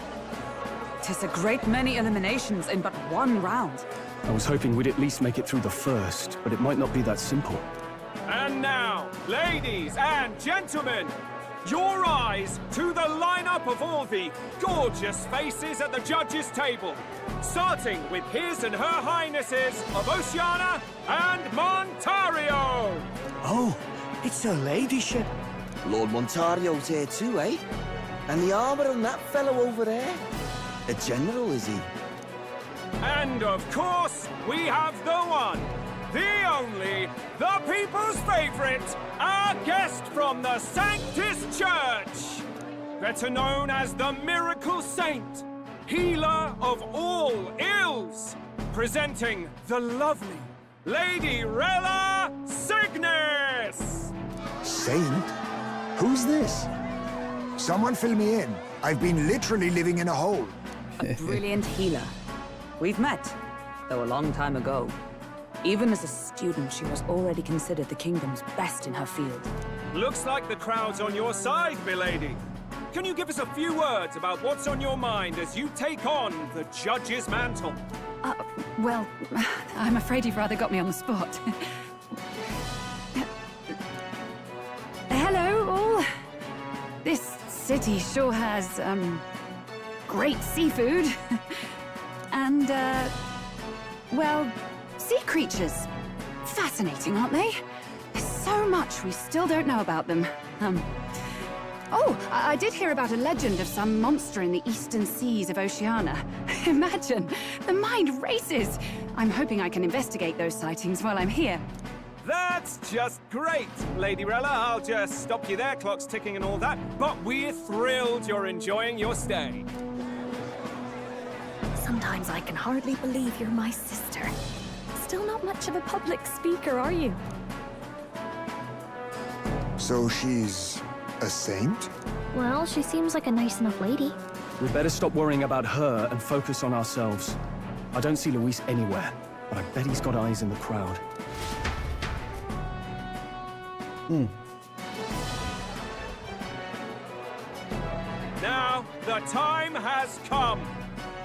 'Tis a great many eliminations in but one round. I was hoping we'd at least make it through the first, but it might not be that simple. And now, ladies and gentlemen, your eyes to the lineup of all the gorgeous faces at the judges' table, starting with His and Her Highnesses of Oceania and Montario. Oh, it's her ladyship. Lord Montario's here too, eh? And the armor on that fellow over there? A general, is he? And of course, we have the one, the only, the people's favorite, our guest from the Sanctus Church, better known as the Miracle Saint, healer of all ills, presenting the lovely Lady Rella Cygnus! Saint? Who's this? Someone fill me in. I've been literally living in a hole. A brilliant healer. We've met, though a long time ago. Even as a student, she was already considered the kingdom's best in her field. Looks like the crowd's on your side, milady. Can you give us a few words about what's on your mind as you take on the judge's mantle? Well, I'm afraid you've rather got me on the spot. Hello, all. This city sure has, great seafood. And, well, sea creatures. Fascinating, aren't they? There's so much we still don't know about them. Oh, I did hear about a legend of some monster in the eastern seas of Oceania. Imagine, the mind races. I'm hoping I can investigate those sightings while I'm here. That's just great, Lady Rella. I'll just stop you there, clock's ticking and all that. But we're thrilled you're enjoying your stay. Sometimes I can hardly believe you're my sister. Still not much of a public speaker, are you? So she's a saint? Well, she seems like a nice enough lady. We'd better stop worrying about her and focus on ourselves. I don't see Luis anywhere, but I bet he's got eyes in the crowd. Now, the time has come.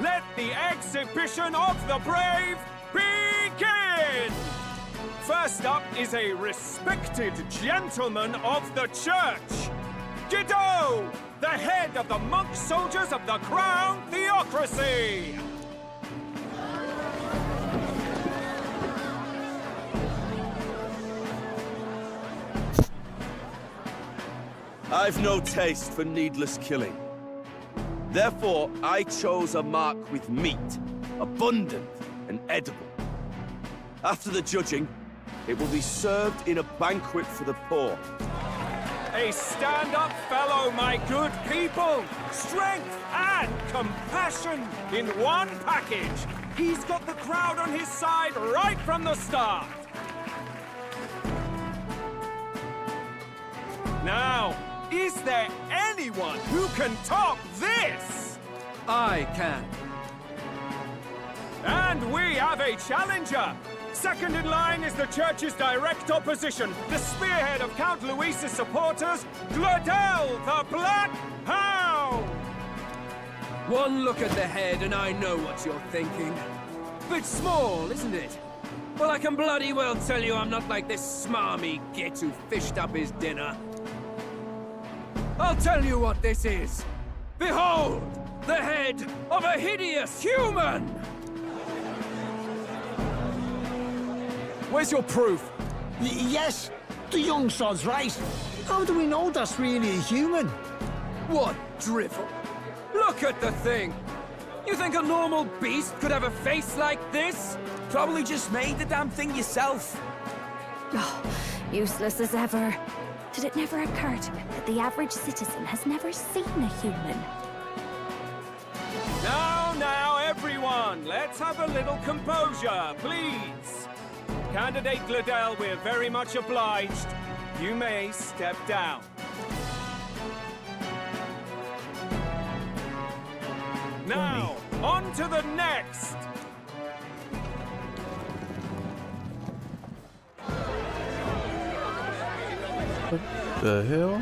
Let the exhibition of the brave begin! First up is a respected gentleman of the church. Godot, the head of the monk soldiers of the Crown Theocracy. I've no taste for needless killing. Therefore, I chose a mark with meat, abundant and edible. After the judging, it will be served in a banquet for the poor. A stand-up fellow, my good people! Strength and compassion in one package! He's got the crowd on his side right from the start! Now, is there anyone who can top this? I can. And we have a challenger! Second in line is the church's direct opposition, the spearhead of Count Luis's supporters, Gladel the Black Hound! One look at the head and I know what you're thinking. Bit small, isn't it? Well, I can bloody well tell you I'm not like this smarmy git who fished up his dinner. I'll tell you what this is. Behold, the head of a hideous human! Where's your proof? Yes, the young sod's right. How do we know that's really a human? What drivel? Look at the thing! You think a normal beast could have a face like this? Probably just made the damn thing yourself. Oh, useless as ever. Did it never occur to him that the average citizen has never seen a human? Now, everyone, let's have a little composure, please. Candidate Gladel, we're very much obliged. You may step down. Now, on to the next! What the hell?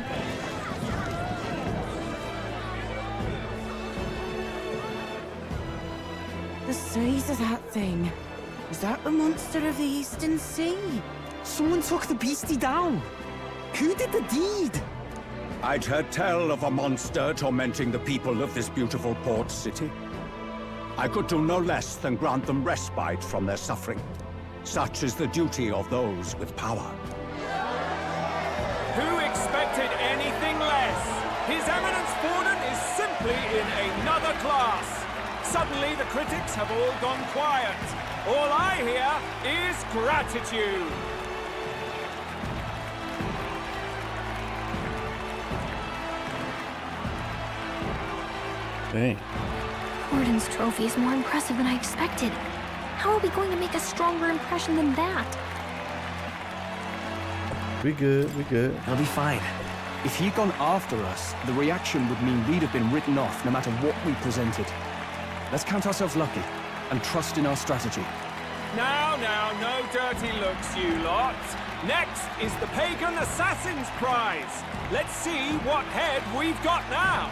The size of that thing. Is that the monster of the Eastern Sea? Someone took the beastie down. Who did the deed? I'd heard tell of a monster tormenting the people of this beautiful port city. I could do no less than grant them respite from their suffering. Such is the duty of those with power. Who expected anything less? His Eminence Forden is simply in another class. Suddenly the critics have all gone quiet. All I hear is gratitude. Dang. Forden's trophy is more impressive than I expected. How are we going to make a stronger impression than that? We good, we good. It'll be fine. If he'd gone after us, the reaction would mean we'd have been written off no matter what we presented. Let's count ourselves lucky and trust in our strategy. Now, no dirty looks, you lot. Next is the Pagan Assassin's Prize. Let's see what head we've got now.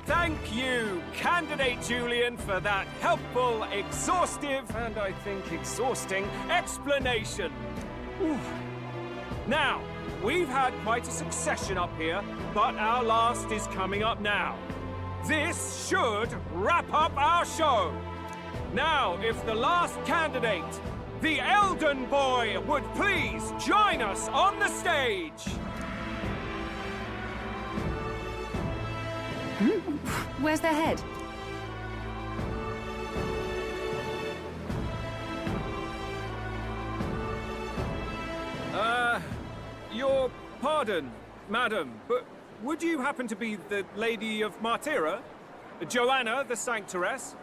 Thank you, Candidate Julian, for that helpful, exhaustive, and I think exhausting explanation. Whew. Now, we've had quite a succession up here, but our last is coming up now. This should wrap up our show. Now, if the last candidate, the Elden Boy, would please join us on the stage. Where's the head? Your pardon, madam, but would you happen to be the Lady of Martyra? Joanna, the Sanctoress?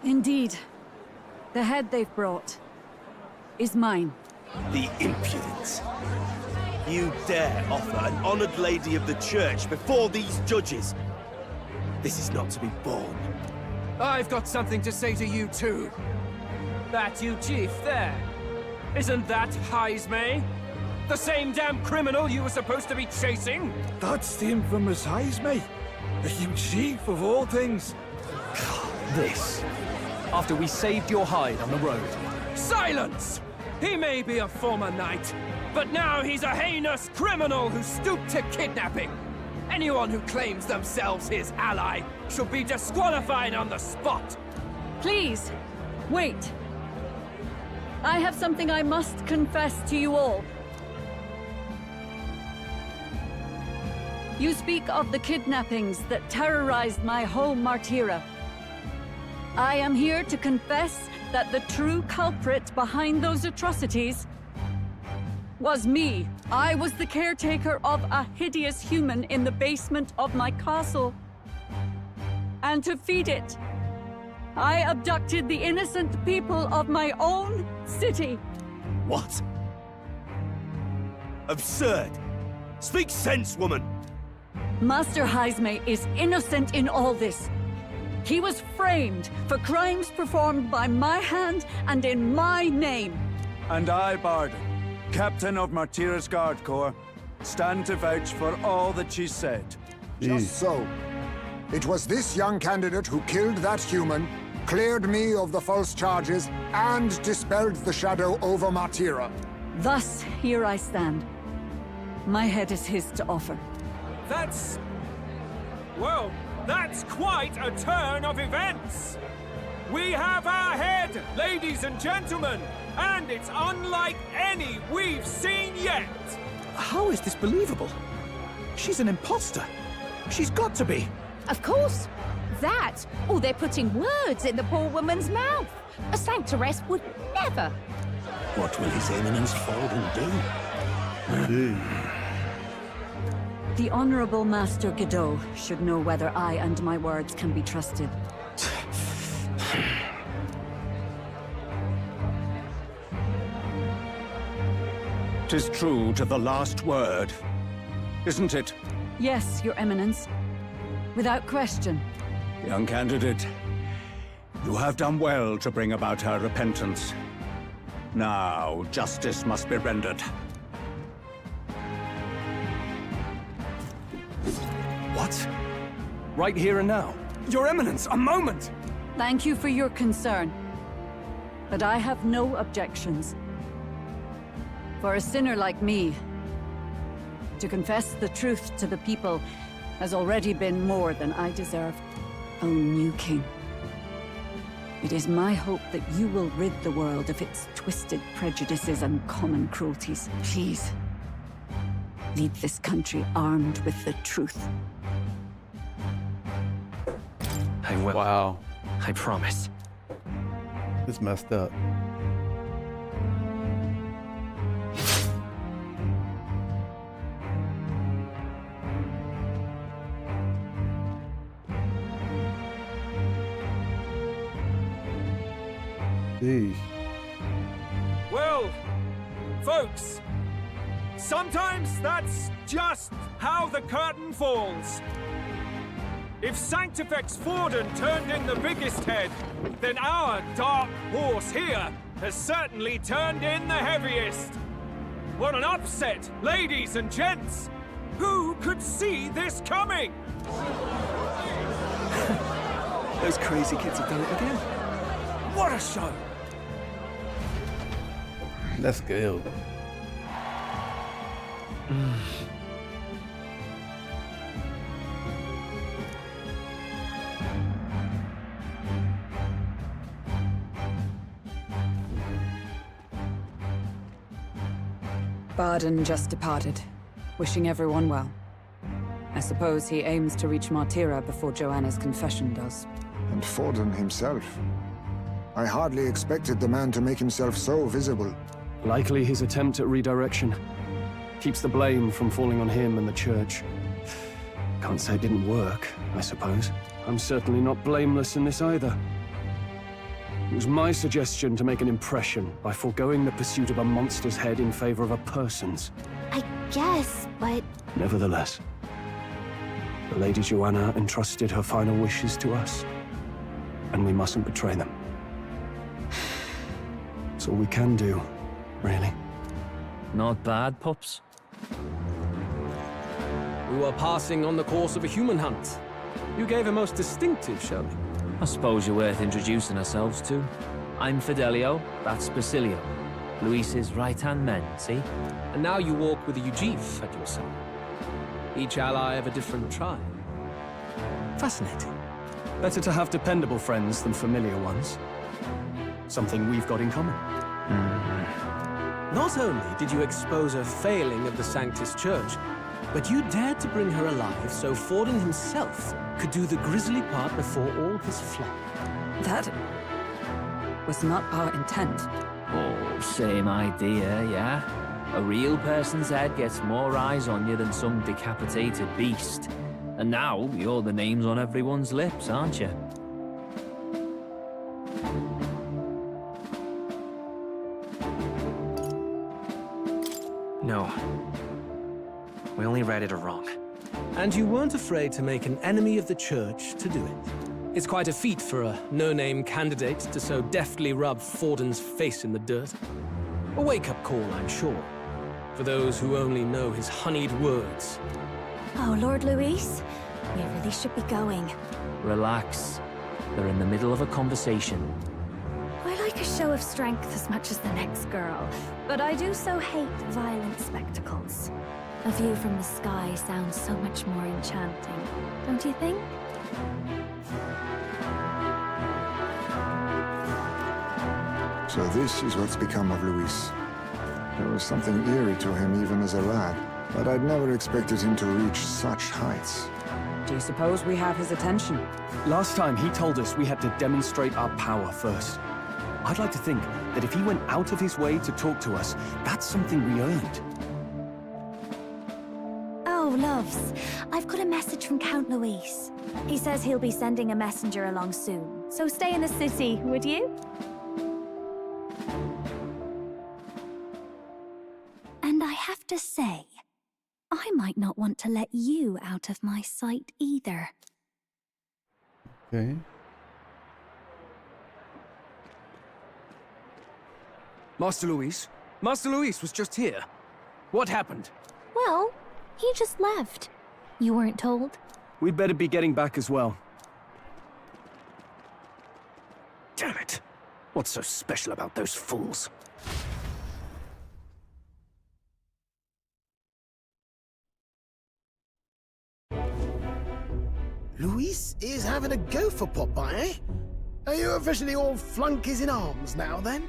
Indeed. The head they've brought is mine. The impudence. You dare offer an honored lady of the church before these judges? This is not to be borne. I've got something to say to you too. That you, Chief, there. Isn't that Heisme? The same damn criminal you were supposed to be chasing? That's the infamous Heisme. You chief of all things. This. After we saved your hide on the road. Silence! He may be a former knight, but now he's a heinous criminal who stooped to kidnapping. Anyone who claims themselves his ally should be disqualified on the spot. Please, wait. I have something I must confess to you all. You speak of the kidnappings that terrorized my home, Martira. I am here to confess that the true culprit behind those atrocities was me. I was the caretaker of a hideous human in the basement of my castle. And to feed it, I abducted the innocent people of my own city. What? Absurd. Speak sense, woman. Master Heisme is innocent in all this. He was framed for crimes performed by my hand and in my name. And I, Barden, Captain of Martira's Guard Corps, stand to vouch for all that she said. Just so. It was this young candidate who killed that human, cleared me of the false charges, and dispelled the shadow over Martira. Thus, here I stand. My head is his to offer. That's... well, that's quite a turn of events! We have our head, ladies and gentlemen, and it's unlike any we've seen yet! How is this believable? She's an imposter. She's got to be. Of course. That, or they're putting words in the poor woman's mouth. A sanctoress would never. What will His Eminence Folden do? The Honorable Master Godot should know whether I and my words can be trusted. 'Tis true to the last word, isn't it? Yes, Your Eminence. Without question. Young candidate, you have done well to bring about her repentance. Now, justice must be rendered. What? Right here and now? Your Eminence, a moment! Thank you for your concern. But I have no objections. For a sinner like me, to confess the truth to the people has already been more than I deserve. O new king, it is my hope that you will rid the world of its twisted prejudices and common cruelties. Please, lead this country armed with the truth. I will. Wow. I promise. It's messed up. Jeez. Well, folks, sometimes that's just how the curtain falls. If Sanctifex Forden turned in the biggest head, then our dark horse here has certainly turned in the heaviest. What an upset, ladies and gents! Who could see this coming? Those crazy kids have done it again. What a show! Let's go. Barden just departed, wishing everyone well. I suppose he aims to reach Martira before Joanna's confession does. And Forden himself. I hardly expected the man to make himself so visible. Likely his attempt at redirection. Keeps the blame from falling on him and the church. Can't say it didn't work, I suppose. I'm certainly not blameless in this either. It was my suggestion to make an impression by foregoing the pursuit of a monster's head in favor of a person's. I guess, but... Nevertheless, the Lady Joanna entrusted her final wishes to us, and we mustn't betray them. It's all we can do. really. Not bad, pups. We were passing on the course of a human hunt. You gave a most distinctive showing. I suppose you're worth introducing ourselves to. I'm Fidelio, that's Basilio. Luis's right-hand men, see? And now you walk with a Ujif at your side. Each ally of a different tribe. Fascinating. Better to have dependable friends than familiar ones. Something we've got in common. Not only did you expose a failing of the Sanctus Church, but you dared to bring her alive so Forden himself could do the grisly part before all his flock. That was not our intent. Oh, same idea, yeah? A real person's head gets more eyes on you than some decapitated beast. And now, you're the names on everyone's lips, aren't you? No. We only read it wrong. And you weren't afraid to make an enemy of the Church to do it. It's quite a feat for a no-name candidate to so deftly rub Forden's face in the dirt. A wake-up call, I'm sure, for those who only know his honeyed words. Oh, Lord Luis, we really should be going. Relax. They're in the middle of a conversation. I like a show of strength as much as the next girl, but I do so hate violent spectacles. A view from the sky sounds so much more enchanting, don't you think? So this is what's become of Luis. There was something eerie to him even as a lad, but I'd never expected him to reach such heights. Do you suppose we have his attention? Last time he told us we had to demonstrate our power first. I'd like to think that if he went out of his way to talk to us, that's something we earned. Oh, loves, I've got a message from Count Luis. He says he'll be sending a messenger along soon, so stay in the city, would you? And I have to say, I might not want to let you out of my sight either. Okay. Master Luis? Master Luis was just here. What happened? Well, he just left. You weren't told? We'd better be getting back as well. Damn it. What's so special about those fools? Luis is having a go for Popeye, eh? Are you officially all flunkies in arms now, then?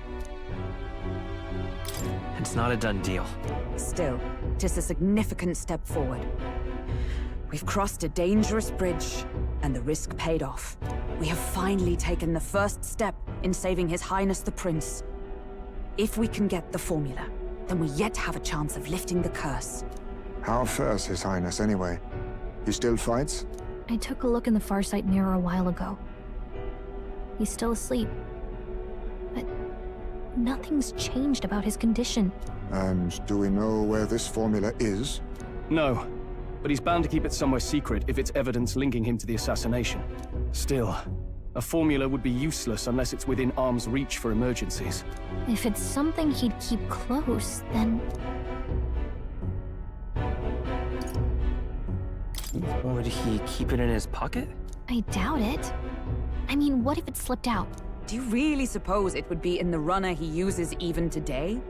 It's not a done deal. Still, it is a significant step forward. We've crossed a dangerous bridge, and the risk paid off. We have finally taken the first step in saving His Highness the Prince. If we can get the formula, then we yet have a chance of lifting the curse. How fares His Highness, anyway? He still fights? I took a look in the Farsight mirror a while ago. He's still asleep. But nothing's changed about his condition. And do we know where this formula is? No, but he's bound to keep it somewhere secret if it's evidence linking him to the assassination. Still, a formula would be useless unless it's within arm's reach for emergencies. If it's something he'd keep close, then... Would he keep it in his pocket? I doubt it. I mean, what if it slipped out? Do you really suppose it would be in the runner he uses even today?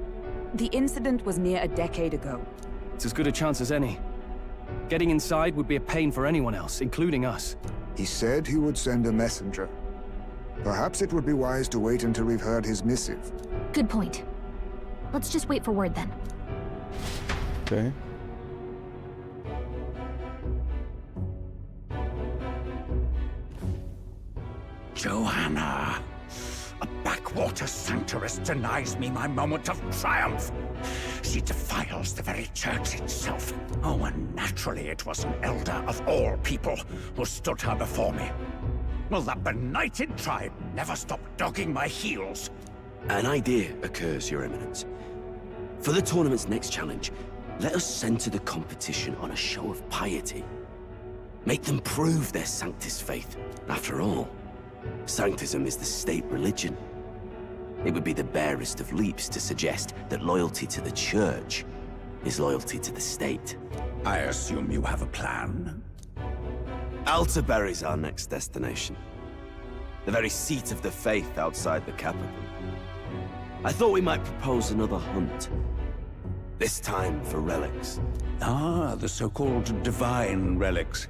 The incident was near a decade ago. It's as good a chance as any. Getting inside would be a pain for anyone else, including us. He said he would send a messenger. Perhaps it would be wise to wait until we've heard his missive. Good point. Let's just wait for word then. Okay. Joanna! A backwater sanctuarist denies me my moment of triumph. She defiles the very church itself. Oh, and naturally it was an elder of all people who stood her before me. Will that benighted tribe never stop dogging my heels? An idea occurs, Your Eminence. For the tournament's next challenge, let us center the competition on a show of piety. Make them prove their Sanctus faith. After all, Sanctism is the state religion. It would be the barest of leaps to suggest that loyalty to the Church is loyalty to the state. I assume you have a plan? Altaberry's our next destination. The very seat of the faith outside the capital. I thought we might propose another hunt. This time for relics. Ah, the so-called divine relics.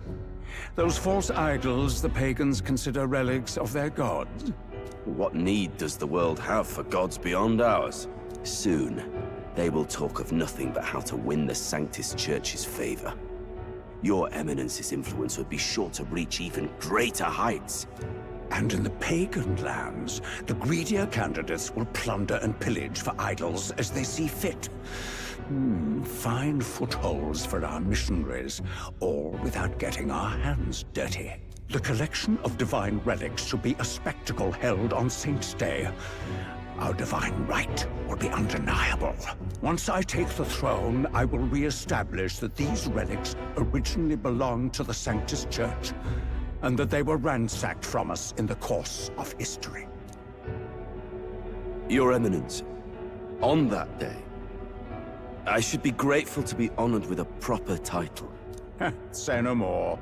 Those false idols the pagans consider relics of their gods. What need does the world have for gods beyond ours? Soon, they will talk of nothing but how to win the Sanctus Church's favor. Your Eminence's influence would be sure to reach even greater heights. And in the pagan lands, the greedier candidates will plunder and pillage for idols as they see fit. Fine footholds for our missionaries, all without getting our hands dirty. The collection of divine relics should be a spectacle held on Saint's Day. Our divine right will be undeniable. Once I take the throne, I will re-establish that these relics originally belonged to the Sanctus Church, and that they were ransacked from us in the course of history. Your Eminence, on that day, I should be grateful to be honored with a proper title. Say no more.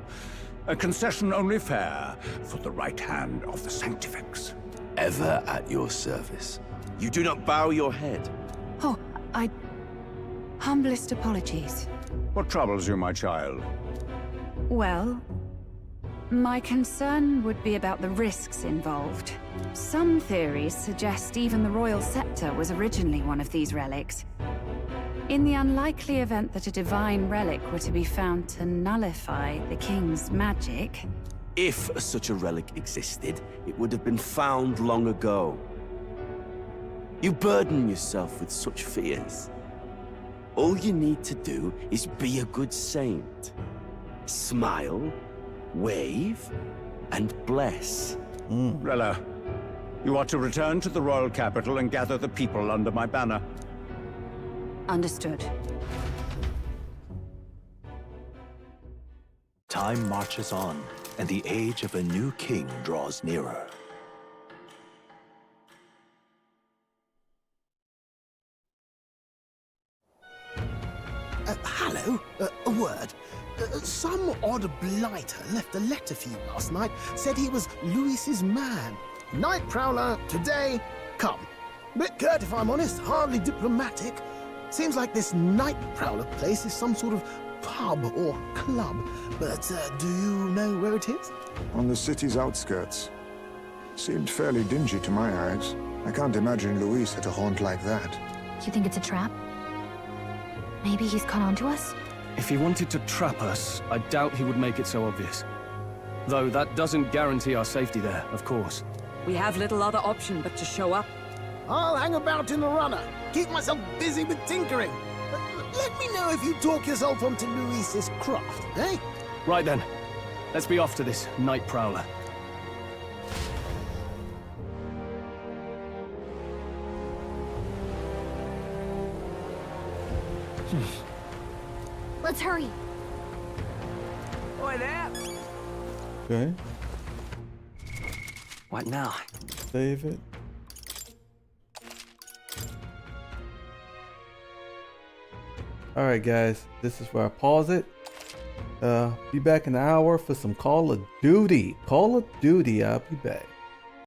A concession only fair for the right hand of the Sanctifex. Ever at your service. You do not bow your head. Oh, humblest apologies. What troubles you, my child? Well, my concern would be about the risks involved. Some theories suggest even the royal scepter was originally one of these relics. In the unlikely event that a divine relic were to be found to nullify the king's magic... If such a relic existed, it would have been found long ago. You burden yourself with such fears. All you need to do is be a good saint. Smile, wave, and bless. Rella, you are to return to the royal capital and gather the people under my banner. Understood. Time marches on, and the age of a new king draws nearer. Hello? A word. Some odd blighter left a letter for you last night. Said he was Louis's man. Night Prowler, today, come. Bit curt if I'm honest, hardly diplomatic. Seems like this Night Prowler place is some sort of pub or club. But do you know where it is? On the city's outskirts. Seemed fairly dingy to my eyes. I can't imagine Louis at a haunt like that. You think it's a trap? Maybe he's caught on to us? If he wanted to trap us, I doubt he would make it so obvious. Though that doesn't guarantee our safety there, of course. We have little other option but to show up. I'll hang about in the runner. Keep myself busy with tinkering. Let me know if you talk yourself onto Louis's craft, eh? Right then. Let's be off to this Night Prowler. Let's hurry. Oi there! Okay. What now? Save it. Alright guys, this is where I pause it. Be back in an hour for some Call of Duty. Call of Duty, I'll be back.